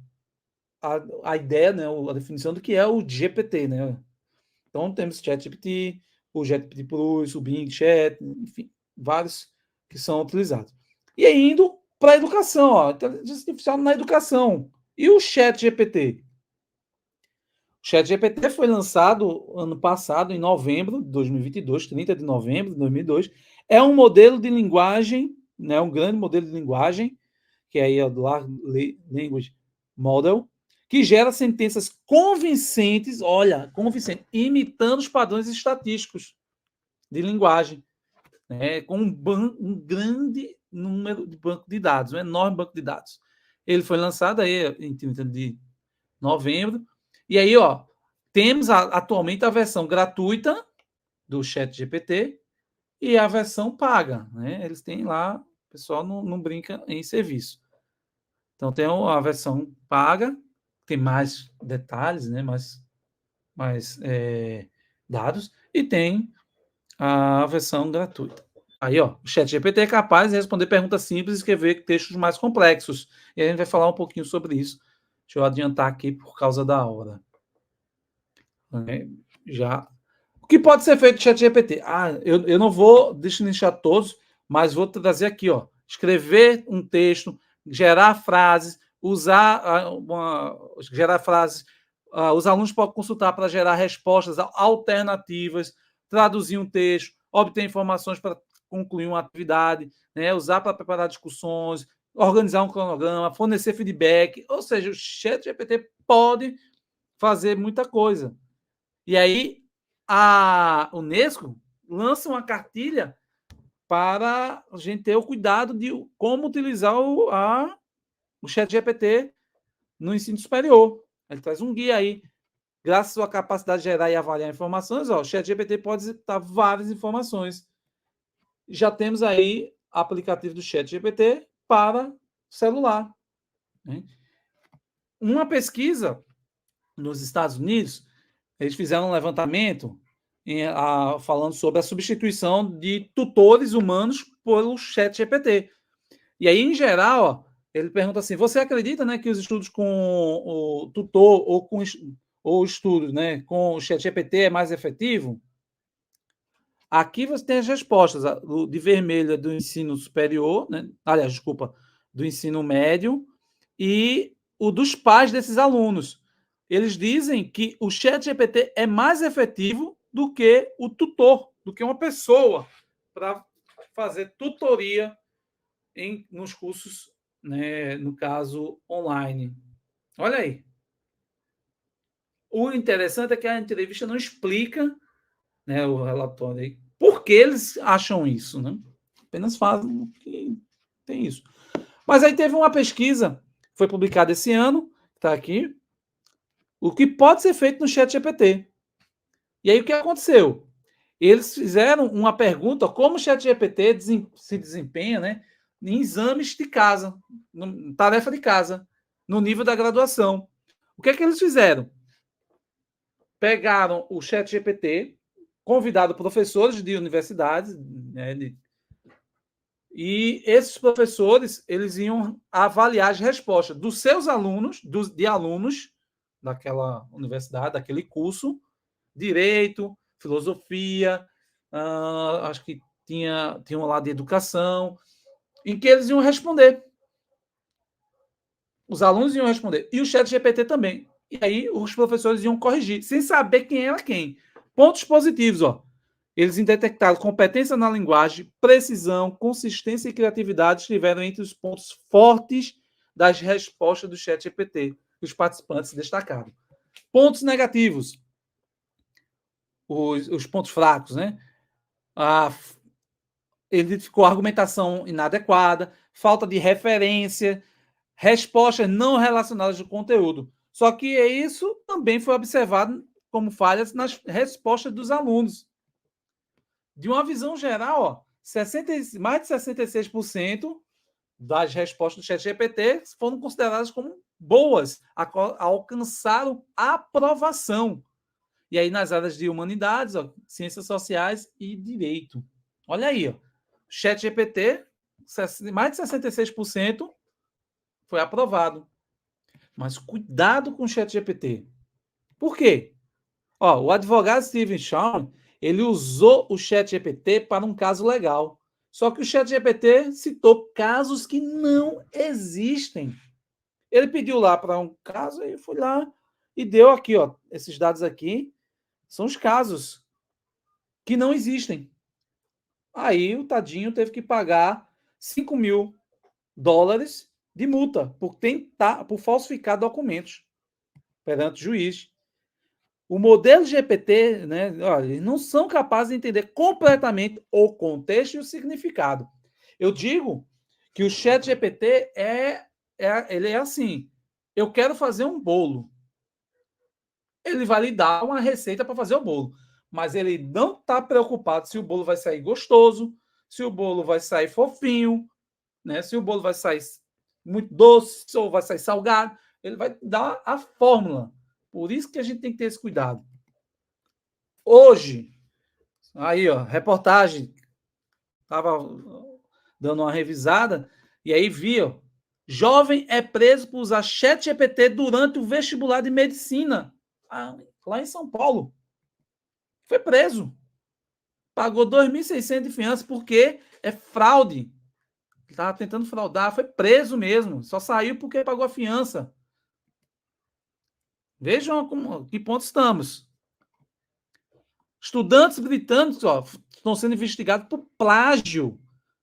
ideia, né, a definição do que é o GPT, né? Então, temos o ChatGPT, o GPT Plus, o Bing Chat, enfim, vários que são utilizados. E aí, indo para a educação, ó, inteligência artificial na educação. E o ChatGPT? O ChatGPT foi lançado ano passado, em novembro de 2022, 30 de novembro de 2002. É um modelo de linguagem, né, um grande modelo de linguagem, que é aí o Large Language Model, que gera sentenças convincentes, imitando os padrões estatísticos de linguagem, né, com um grande número de banco de dados, um enorme banco de dados. Ele foi lançado aí em 30 de novembro. E aí, ó, temos atualmente a versão gratuita do ChatGPT e a versão paga, né? Eles têm lá pessoal não brinca em serviço. Então, tem a versão paga, tem mais detalhes, né? mais dados, e tem a versão gratuita. Aí, ó, o ChatGPT é capaz de responder perguntas simples e escrever textos mais complexos. E a gente vai falar um pouquinho sobre isso. Deixa eu adiantar aqui por causa da hora. Já. O que pode ser feito com o ChatGPT? Eu não vou destrinchar todos, mas vou trazer aqui, ó. Escrever um texto, gerar frases, gerar frases. Os alunos podem consultar para gerar respostas alternativas, traduzir um texto, obter informações para concluir uma atividade, né? Usar para preparar discussões, organizar um cronograma, fornecer feedback. Ou seja, o ChatGPT pode fazer muita coisa. E aí, a Unesco lança uma cartilha para a gente ter o cuidado de como utilizar o ChatGPT no ensino superior. Ele traz um guia aí. Graças à sua capacidade de gerar e avaliar informações, o ChatGPT pode executar várias informações. Já temos aí aplicativo do ChatGPT para celular. Né? Uma pesquisa nos Estados Unidos, eles fizeram um levantamento falando sobre a substituição de tutores humanos pelo ChatGPT. E aí, em geral, ó, ele pergunta assim: você acredita, né, que os estudos com o tutor ou estudos, né, com o ChatGPT é mais efetivo? Aqui você tem as respostas. O de vermelho é do ensino superior, né? Aliás, desculpa, do ensino médio, e o dos pais desses alunos. Eles dizem que o ChatGPT é mais efetivo do que o tutor, do que uma pessoa para fazer tutoria nos cursos, né, no caso, online. Olha aí. O interessante é que a entrevista não explica, né, o relatório aí, por que eles acham isso, né? Apenas fazem que tem isso. Mas aí teve uma pesquisa, foi publicada esse ano, está aqui, o que pode ser feito no ChatGPT. E aí o que aconteceu? Eles fizeram uma pergunta, como o ChatGPT se desempenha, né, em exames de casa, tarefa de casa, no nível da graduação. O que é que eles fizeram? Pegaram o ChatGPT, convidado professores de universidades, né, e esses professores eles iam avaliar as respostas dos seus alunos, de alunos daquela universidade, daquele curso, direito, filosofia, acho que tinha um lado de educação, em que eles iam responder. Os alunos iam responder. E o ChatGPT também. E aí os professores iam corrigir, sem saber quem era quem. Pontos positivos, ó. Eles detectaram competência na linguagem, precisão, consistência e criatividade estiveram entre os pontos fortes das respostas do ChatGPT, que os participantes destacaram. Pontos negativos. Os pontos fracos, né? Ele identificou argumentação inadequada, falta de referência, respostas não relacionadas ao conteúdo. Só que isso também foi observado como falhas nas respostas dos alunos. De uma visão geral, ó, mais de 66% das respostas do ChatGPT foram consideradas como boas, alcançaram aprovação. E aí, nas áreas de humanidades, ó, ciências sociais e direito. Olha aí, ó. ChatGPT, mais de 66% foi aprovado. Mas cuidado com o ChatGPT. Por quê? Ó, o advogado Steven Shaw, ele usou o ChatGPT para um caso legal. Só que o ChatGPT citou casos que não existem. Ele pediu lá para um caso e foi lá e deu aqui, ó, esses dados aqui são os casos que não existem. Aí o tadinho teve que pagar $5.000 de multa por falsificar documentos perante o juiz. O modelo GPT, né, olha, eles não são capazes de entender completamente o contexto e o significado. Eu digo que o ChatGPT ele é assim: eu quero fazer um bolo. Ele vai lhe dar uma receita para fazer o bolo, mas ele não está preocupado se o bolo vai sair gostoso, se o bolo vai sair fofinho. né? Se o bolo vai sair muito doce ou vai sair salgado, ele vai dar a fórmula. Por isso que a gente tem que ter esse cuidado. Hoje, aí, ó, reportagem, estava dando uma revisada, e aí vi, ó, jovem é preso por usar ChatGPT durante o vestibular de medicina, lá em São Paulo. Foi preso. Pagou 2.600 de fiança porque é fraude. Estava tentando fraudar, foi preso mesmo. Só saiu porque pagou a fiança. Vejam que ponto estamos. Estudantes britânicos estão sendo investigados por plágio,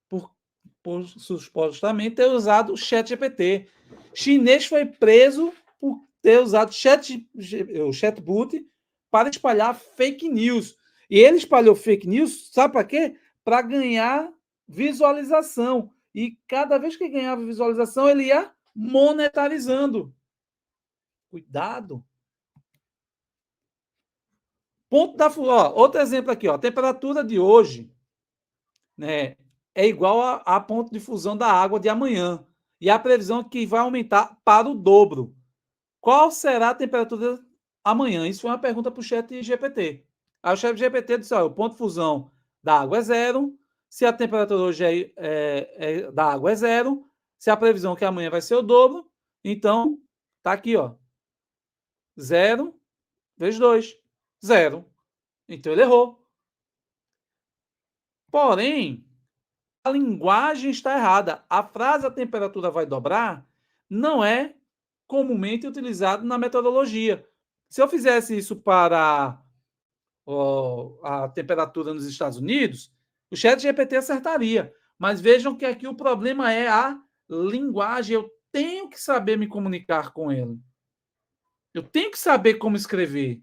por supostamente ter usado o ChatGPT. Chinês foi preso por ter usado o chatbot para espalhar fake news. E ele espalhou fake news, sabe para quê? Para ganhar visualização. E cada vez que ganhava visualização, ele ia monetarizando. Cuidado. Ponto da outro exemplo aqui, ó, a temperatura de hoje, né, é igual a ponto de fusão da água de amanhã. E a previsão é que vai aumentar para o dobro. Qual será a temperatura amanhã? Isso foi uma pergunta para o ChatGPT. Aí o ChatGPT disse, ó, o ponto de fusão da água é 0, se a temperatura hoje da água é 0, se a previsão é que amanhã vai ser o dobro, então tá aqui, ó, 0 vezes 2, 0. Então ele errou. Porém, a linguagem está errada. A frase a temperatura vai dobrar não é comumente utilizado na metodologia. Se eu fizesse isso para a temperatura nos Estados Unidos, o ChatGPT acertaria. Mas vejam que aqui o problema é a linguagem. Eu tenho que saber me comunicar com ele. Eu tenho que saber como escrever.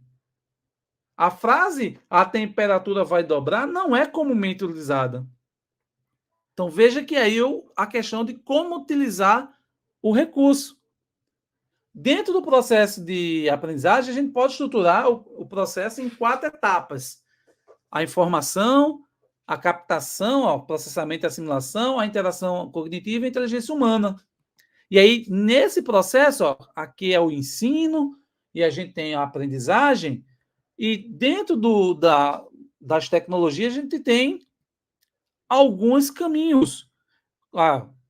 A frase a temperatura vai dobrar não é comumente utilizada. Então veja que aí a questão de como utilizar o recurso. Dentro do processo de aprendizagem, a gente pode estruturar o processo em 4 etapas. A informação, a captação, o processamento e assimilação, a interação cognitiva e a inteligência humana. E aí, nesse processo, aqui é o ensino, e a gente tem a aprendizagem, e dentro das tecnologias, a gente tem alguns caminhos.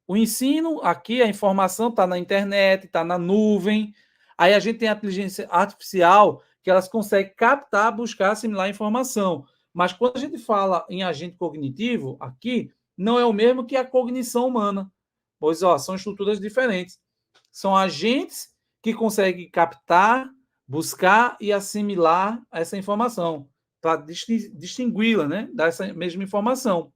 O ensino, aqui a informação está na internet, está na nuvem. Aí a gente tem a inteligência artificial, que elas conseguem captar, buscar, assimilar informação. Mas quando a gente fala em agente cognitivo, aqui, não é o mesmo que a cognição humana. Pois, são estruturas diferentes. São agentes que conseguem captar, buscar e assimilar essa informação, para distingui-la, né, dessa mesma informação.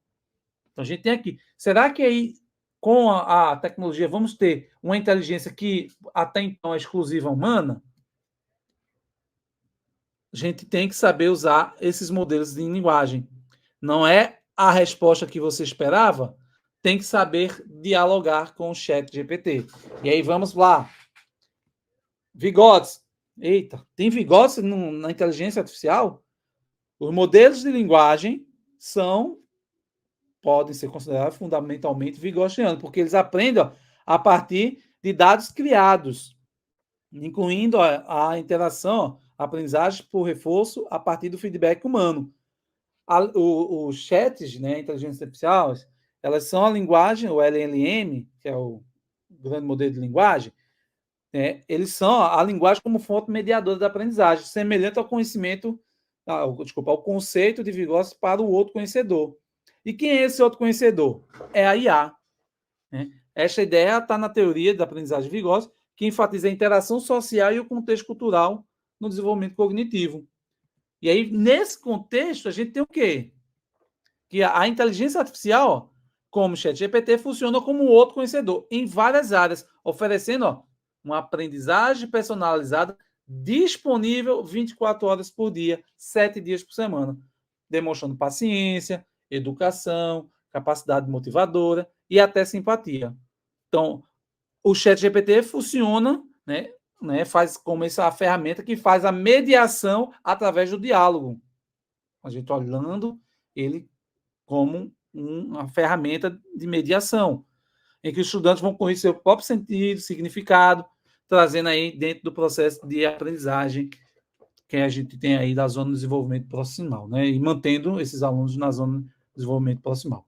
Então, a gente tem aqui. Será que aí, com a tecnologia, vamos ter uma inteligência que até então é exclusiva humana? A gente tem que saber usar esses modelos de linguagem. Não é a resposta que você esperava? Tem que saber dialogar com o ChatGPT. E aí, vamos lá. Vigotes. Eita, tem vigotes na inteligência artificial? Os modelos de linguagem podem ser considerados fundamentalmente vigortianos, porque eles aprendem a partir de dados criados, incluindo a interação, a aprendizagem por reforço a partir do feedback humano. Os chats, né, inteligência artificial, elas são a linguagem, o LLM, que é o grande modelo de linguagem, né, eles são a linguagem como fonte mediadora da aprendizagem, semelhante ao ao conceito de Vygotsky para o outro conhecedor. E quem é esse outro conhecedor? É a IA. Né? Esta ideia está na teoria da aprendizagem de Vygotsky, que enfatiza a interação social e o contexto cultural no desenvolvimento cognitivo. E aí, nesse contexto, a gente tem o quê? Que a inteligência artificial, como o ChatGPT, funciona como outro conhecedor em várias áreas, oferecendo uma aprendizagem personalizada disponível 24 horas por dia, 7 dias por semana, demonstrando paciência, educação, capacidade motivadora e até simpatia. Então, o ChatGPT funciona, né, faz como essa ferramenta que faz a mediação através do diálogo. A gente olhando ele como uma ferramenta de mediação. em que os estudantes vão conhecer o próprio sentido, significado, trazendo aí dentro do processo de aprendizagem que a gente tem aí da zona de desenvolvimento proximal, né? E mantendo esses alunos na zona de desenvolvimento proximal.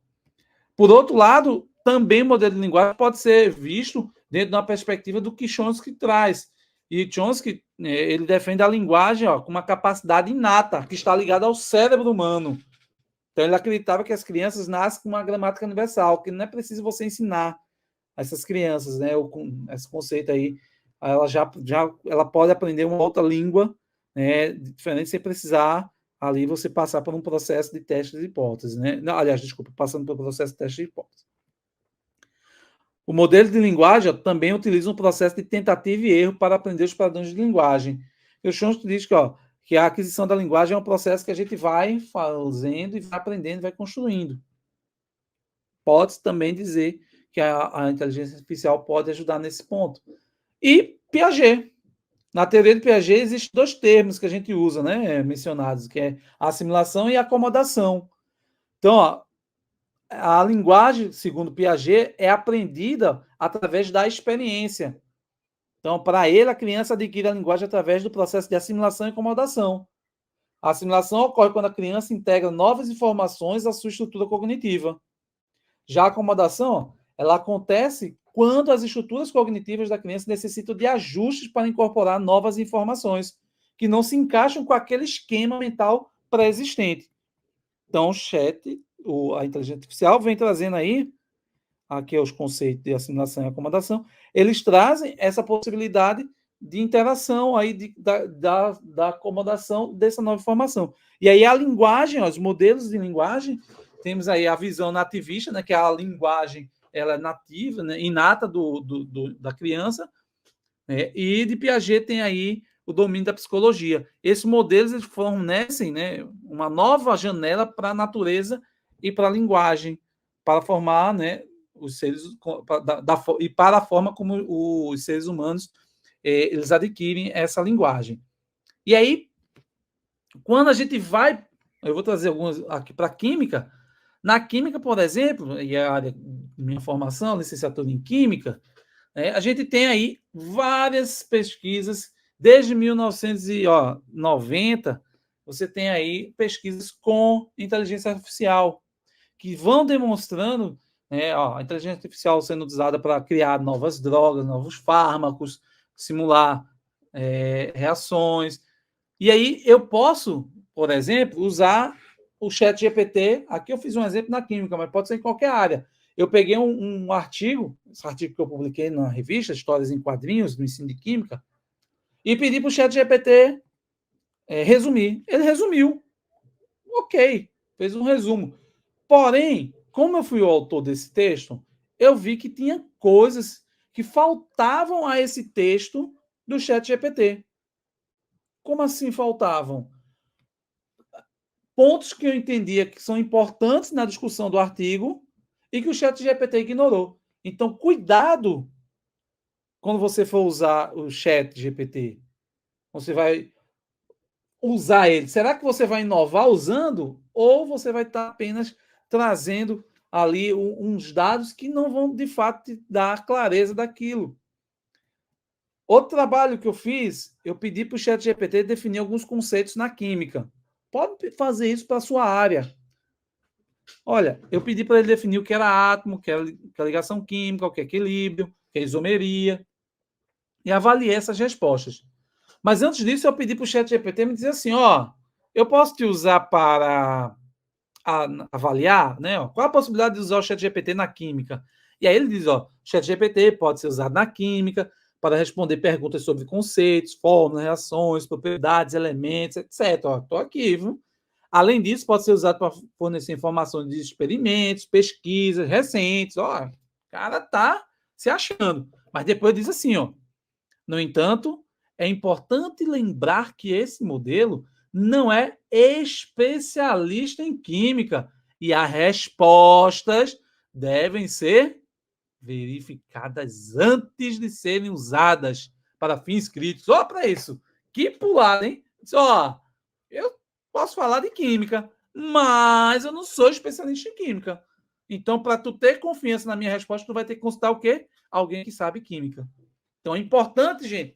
Por outro lado, também o modelo de linguagem pode ser visto dentro de uma perspectiva do que Chomsky traz. E Chomsky, ele defende a linguagem com uma capacidade inata, que está ligada ao cérebro humano. Então, ele acreditava que as crianças nascem com uma gramática universal, que não é preciso você ensinar essas crianças, né? Esse conceito aí, ela pode aprender uma outra língua, né, diferente, sem precisar ali você passar por um processo de teste de hipótese, né? Não, aliás, desculpa, passando pelo processo de teste de hipótese. O modelo de linguagem também utiliza um processo de tentativa e erro para aprender os padrões de linguagem. E o Chomsky diz que a aquisição da linguagem é um processo que a gente vai fazendo e vai aprendendo, vai construindo. Pode-se também dizer que a inteligência artificial pode ajudar nesse ponto. E Piaget. Na teoria de Piaget, existem 2 termos que a gente usa, né, mencionados, que é assimilação e acomodação. Então, a linguagem, segundo Piaget, é aprendida através da experiência. Então, para ele, a criança adquire a linguagem através do processo de assimilação e acomodação. A assimilação ocorre quando a criança integra novas informações à sua estrutura cognitiva. Já a acomodação, ela acontece quando as estruturas cognitivas da criança necessitam de ajustes para incorporar novas informações, que não se encaixam com aquele esquema mental pré-existente. Então, o chat, a inteligência artificial, vem trazendo aí, aqui os conceitos de assimilação e acomodação, eles trazem essa possibilidade de interação aí da acomodação dessa nova informação. E aí a linguagem, os modelos de linguagem, temos aí a visão nativista, né, que é a linguagem, ela é nativa, né, inata da criança, né, e de Piaget tem aí o domínio da psicologia. Esses modelos eles fornecem, né, uma nova janela para a natureza e para a linguagem, para formar, né, os seres e para a forma como os seres humanos eles adquirem essa linguagem. E aí, quando a gente vai, eu vou trazer algumas aqui para a química. Na química, por exemplo, e a área de minha formação, licenciatura em química, a gente tem aí várias pesquisas, desde 1990, você tem aí pesquisas com inteligência artificial, que vão demonstrando a inteligência artificial sendo usada para criar novas drogas, novos fármacos, simular reações. E aí eu posso, por exemplo, usar o ChatGPT. Aqui eu fiz um exemplo na química, mas pode ser em qualquer área. Eu peguei um artigo, esse artigo que eu publiquei na revista Histórias em Quadrinhos, do ensino de química, e pedi para o ChatGPT resumir. Ele resumiu. Ok, fez um resumo. Porém, como eu fui o autor desse texto, eu vi que tinha coisas que faltavam a esse texto do ChatGPT. Como assim faltavam? Pontos que eu entendia que são importantes na discussão do artigo e que o ChatGPT ignorou. Então, cuidado quando você for usar o ChatGPT. Você vai usar ele. Será que você vai inovar usando? Ou você vai estar apenas trazendo ali uns dados que não vão, de fato, te dar clareza daquilo? Outro trabalho que eu fiz, eu pedi para o ChatGPT definir alguns conceitos na química. Pode fazer isso para a sua área. Olha, eu pedi para ele definir o que era átomo, o que é ligação química, o que é equilíbrio, o que é isomeria, e avaliei essas respostas. Mas antes disso, eu pedi para o ChatGPT me dizer assim, eu posso te usar para avaliar, né? Qual a possibilidade de usar o ChatGPT na química? E aí ele diz, o ChatGPT pode ser usado na química para responder perguntas sobre conceitos, fórmulas, reações, propriedades, elementos, etc. Estou aqui, viu? Além disso, pode ser usado para fornecer informações de experimentos, pesquisas recentes. O cara tá se achando. Mas depois diz assim, no entanto, é importante lembrar que esse modelo não é especialista em química e as respostas devem ser verificadas antes de serem usadas para fins críticos. Olha para isso. Que pulada, hein? Eu posso falar de química, mas eu não sou especialista em química. Então, para tu ter confiança na minha resposta, tu vai ter que consultar o quê? Alguém que sabe química. Então, é importante, gente,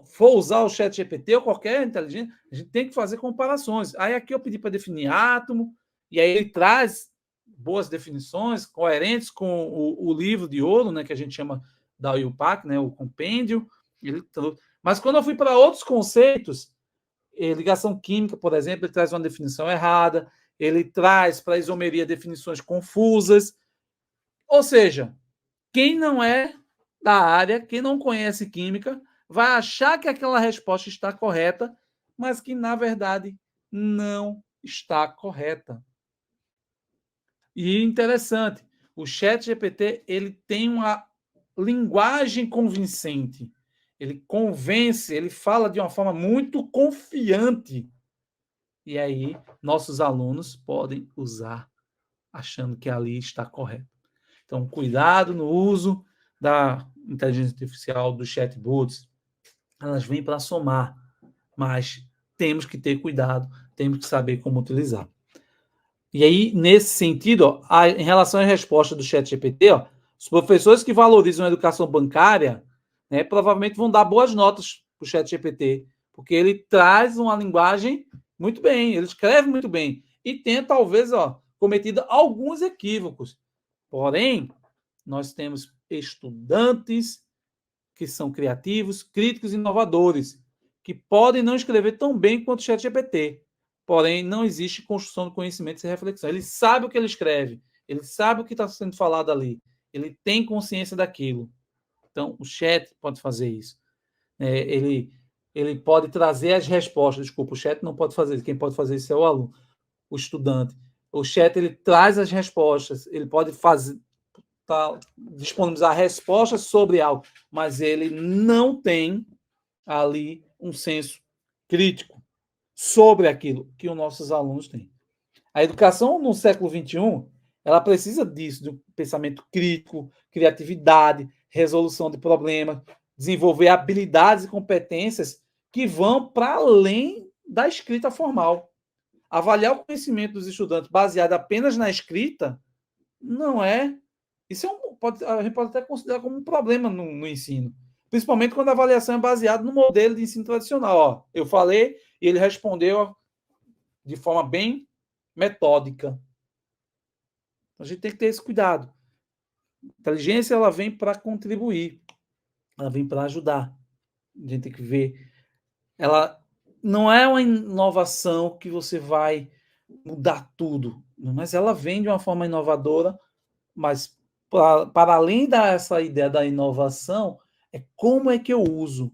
for usar o chat GPT ou qualquer inteligência, a gente tem que fazer comparações. Aí aqui eu pedi para definir átomo, e aí ele traz boas definições, coerentes com o livro de ouro, né, que a gente chama da UPAC, né, o compêndio. Mas quando eu fui para outros conceitos, ligação química, por exemplo, ele traz uma definição errada, ele traz para a isomeria definições confusas. Ou seja, quem não é da área, quem não conhece química, vai achar que aquela resposta está correta, mas que, na verdade, não está correta. E interessante, o ChatGPT ele tem uma linguagem convincente. Ele convence, ele fala de uma forma muito confiante. E aí, nossos alunos podem usar achando que ali está correto. Então, cuidado no uso da inteligência artificial, dos chatbots. Elas vêm para somar, mas temos que ter cuidado, temos que saber como utilizar. E aí, nesse sentido, ó, em relação às respostas do ChatGPT, os professores que valorizam a educação bancária, né, provavelmente vão dar boas notas para o ChatGPT, porque ele traz uma linguagem muito bem, ele escreve muito bem e tem, talvez, cometido alguns equívocos. Porém, nós temos estudantes que são criativos, críticos e inovadores, que podem não escrever tão bem quanto o ChatGPT. Porém, não existe construção de conhecimento sem reflexão. Ele sabe o que ele escreve, ele sabe o que está sendo falado ali, ele tem consciência daquilo. Então, o chat pode fazer isso. Ele pode trazer as respostas. Desculpa, o chat não pode fazer isso. Quem pode fazer isso é o aluno, o estudante. O chat ele traz as respostas, ele pode disponibilizar respostas sobre algo, mas ele não tem ali um senso crítico sobre aquilo que os nossos alunos têm. A educação no século XXI, ela precisa disso, de um pensamento crítico, criatividade, resolução de problemas, desenvolver habilidades e competências que vão para além da escrita formal. Avaliar o conhecimento dos estudantes baseado apenas na escrita não é. Isso a gente pode até considerar como um problema no ensino. Principalmente quando a avaliação é baseada no modelo de ensino tradicional. Eu falei e ele respondeu de forma bem metódica. A gente tem que ter esse cuidado. A inteligência ela vem para contribuir, ela vem para ajudar. A gente tem que ver. Ela não é uma inovação que você vai mudar tudo, mas ela vem de uma forma inovadora, mas para além dessa ideia da inovação, é como é que eu uso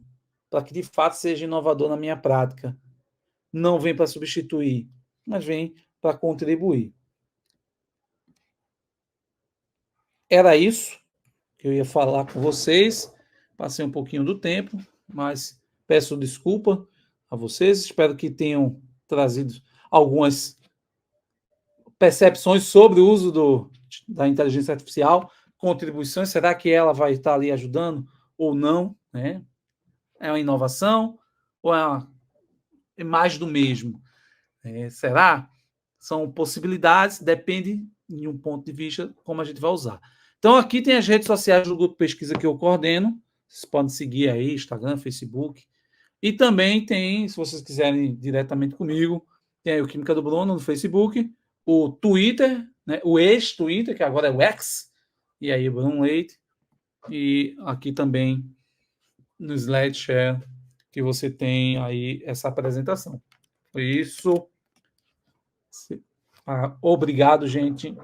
para que de fato seja inovador na minha prática. Não vem para substituir, mas vem para contribuir. Era isso que eu ia falar com vocês. Passei um pouquinho do tempo, mas peço desculpa a vocês. Espero que tenham trazido algumas percepções sobre o uso da inteligência artificial, contribuições. Será que ela vai estar ali ajudando ou não? Né? É uma inovação ou é mais do mesmo? Será? São possibilidades, depende de um ponto de vista como a gente vai usar. Então, aqui tem as redes sociais do grupo de pesquisa que eu coordeno. Vocês podem seguir aí, Instagram, Facebook. E também tem, se vocês quiserem diretamente comigo, tem o Química do Bruno no Facebook, o Twitter, né, o ex-Twitter, que agora é o X, e aí Bruno Leite. E aqui também no SlideShare, que você tem aí essa apresentação. Foi isso. Obrigado, gente.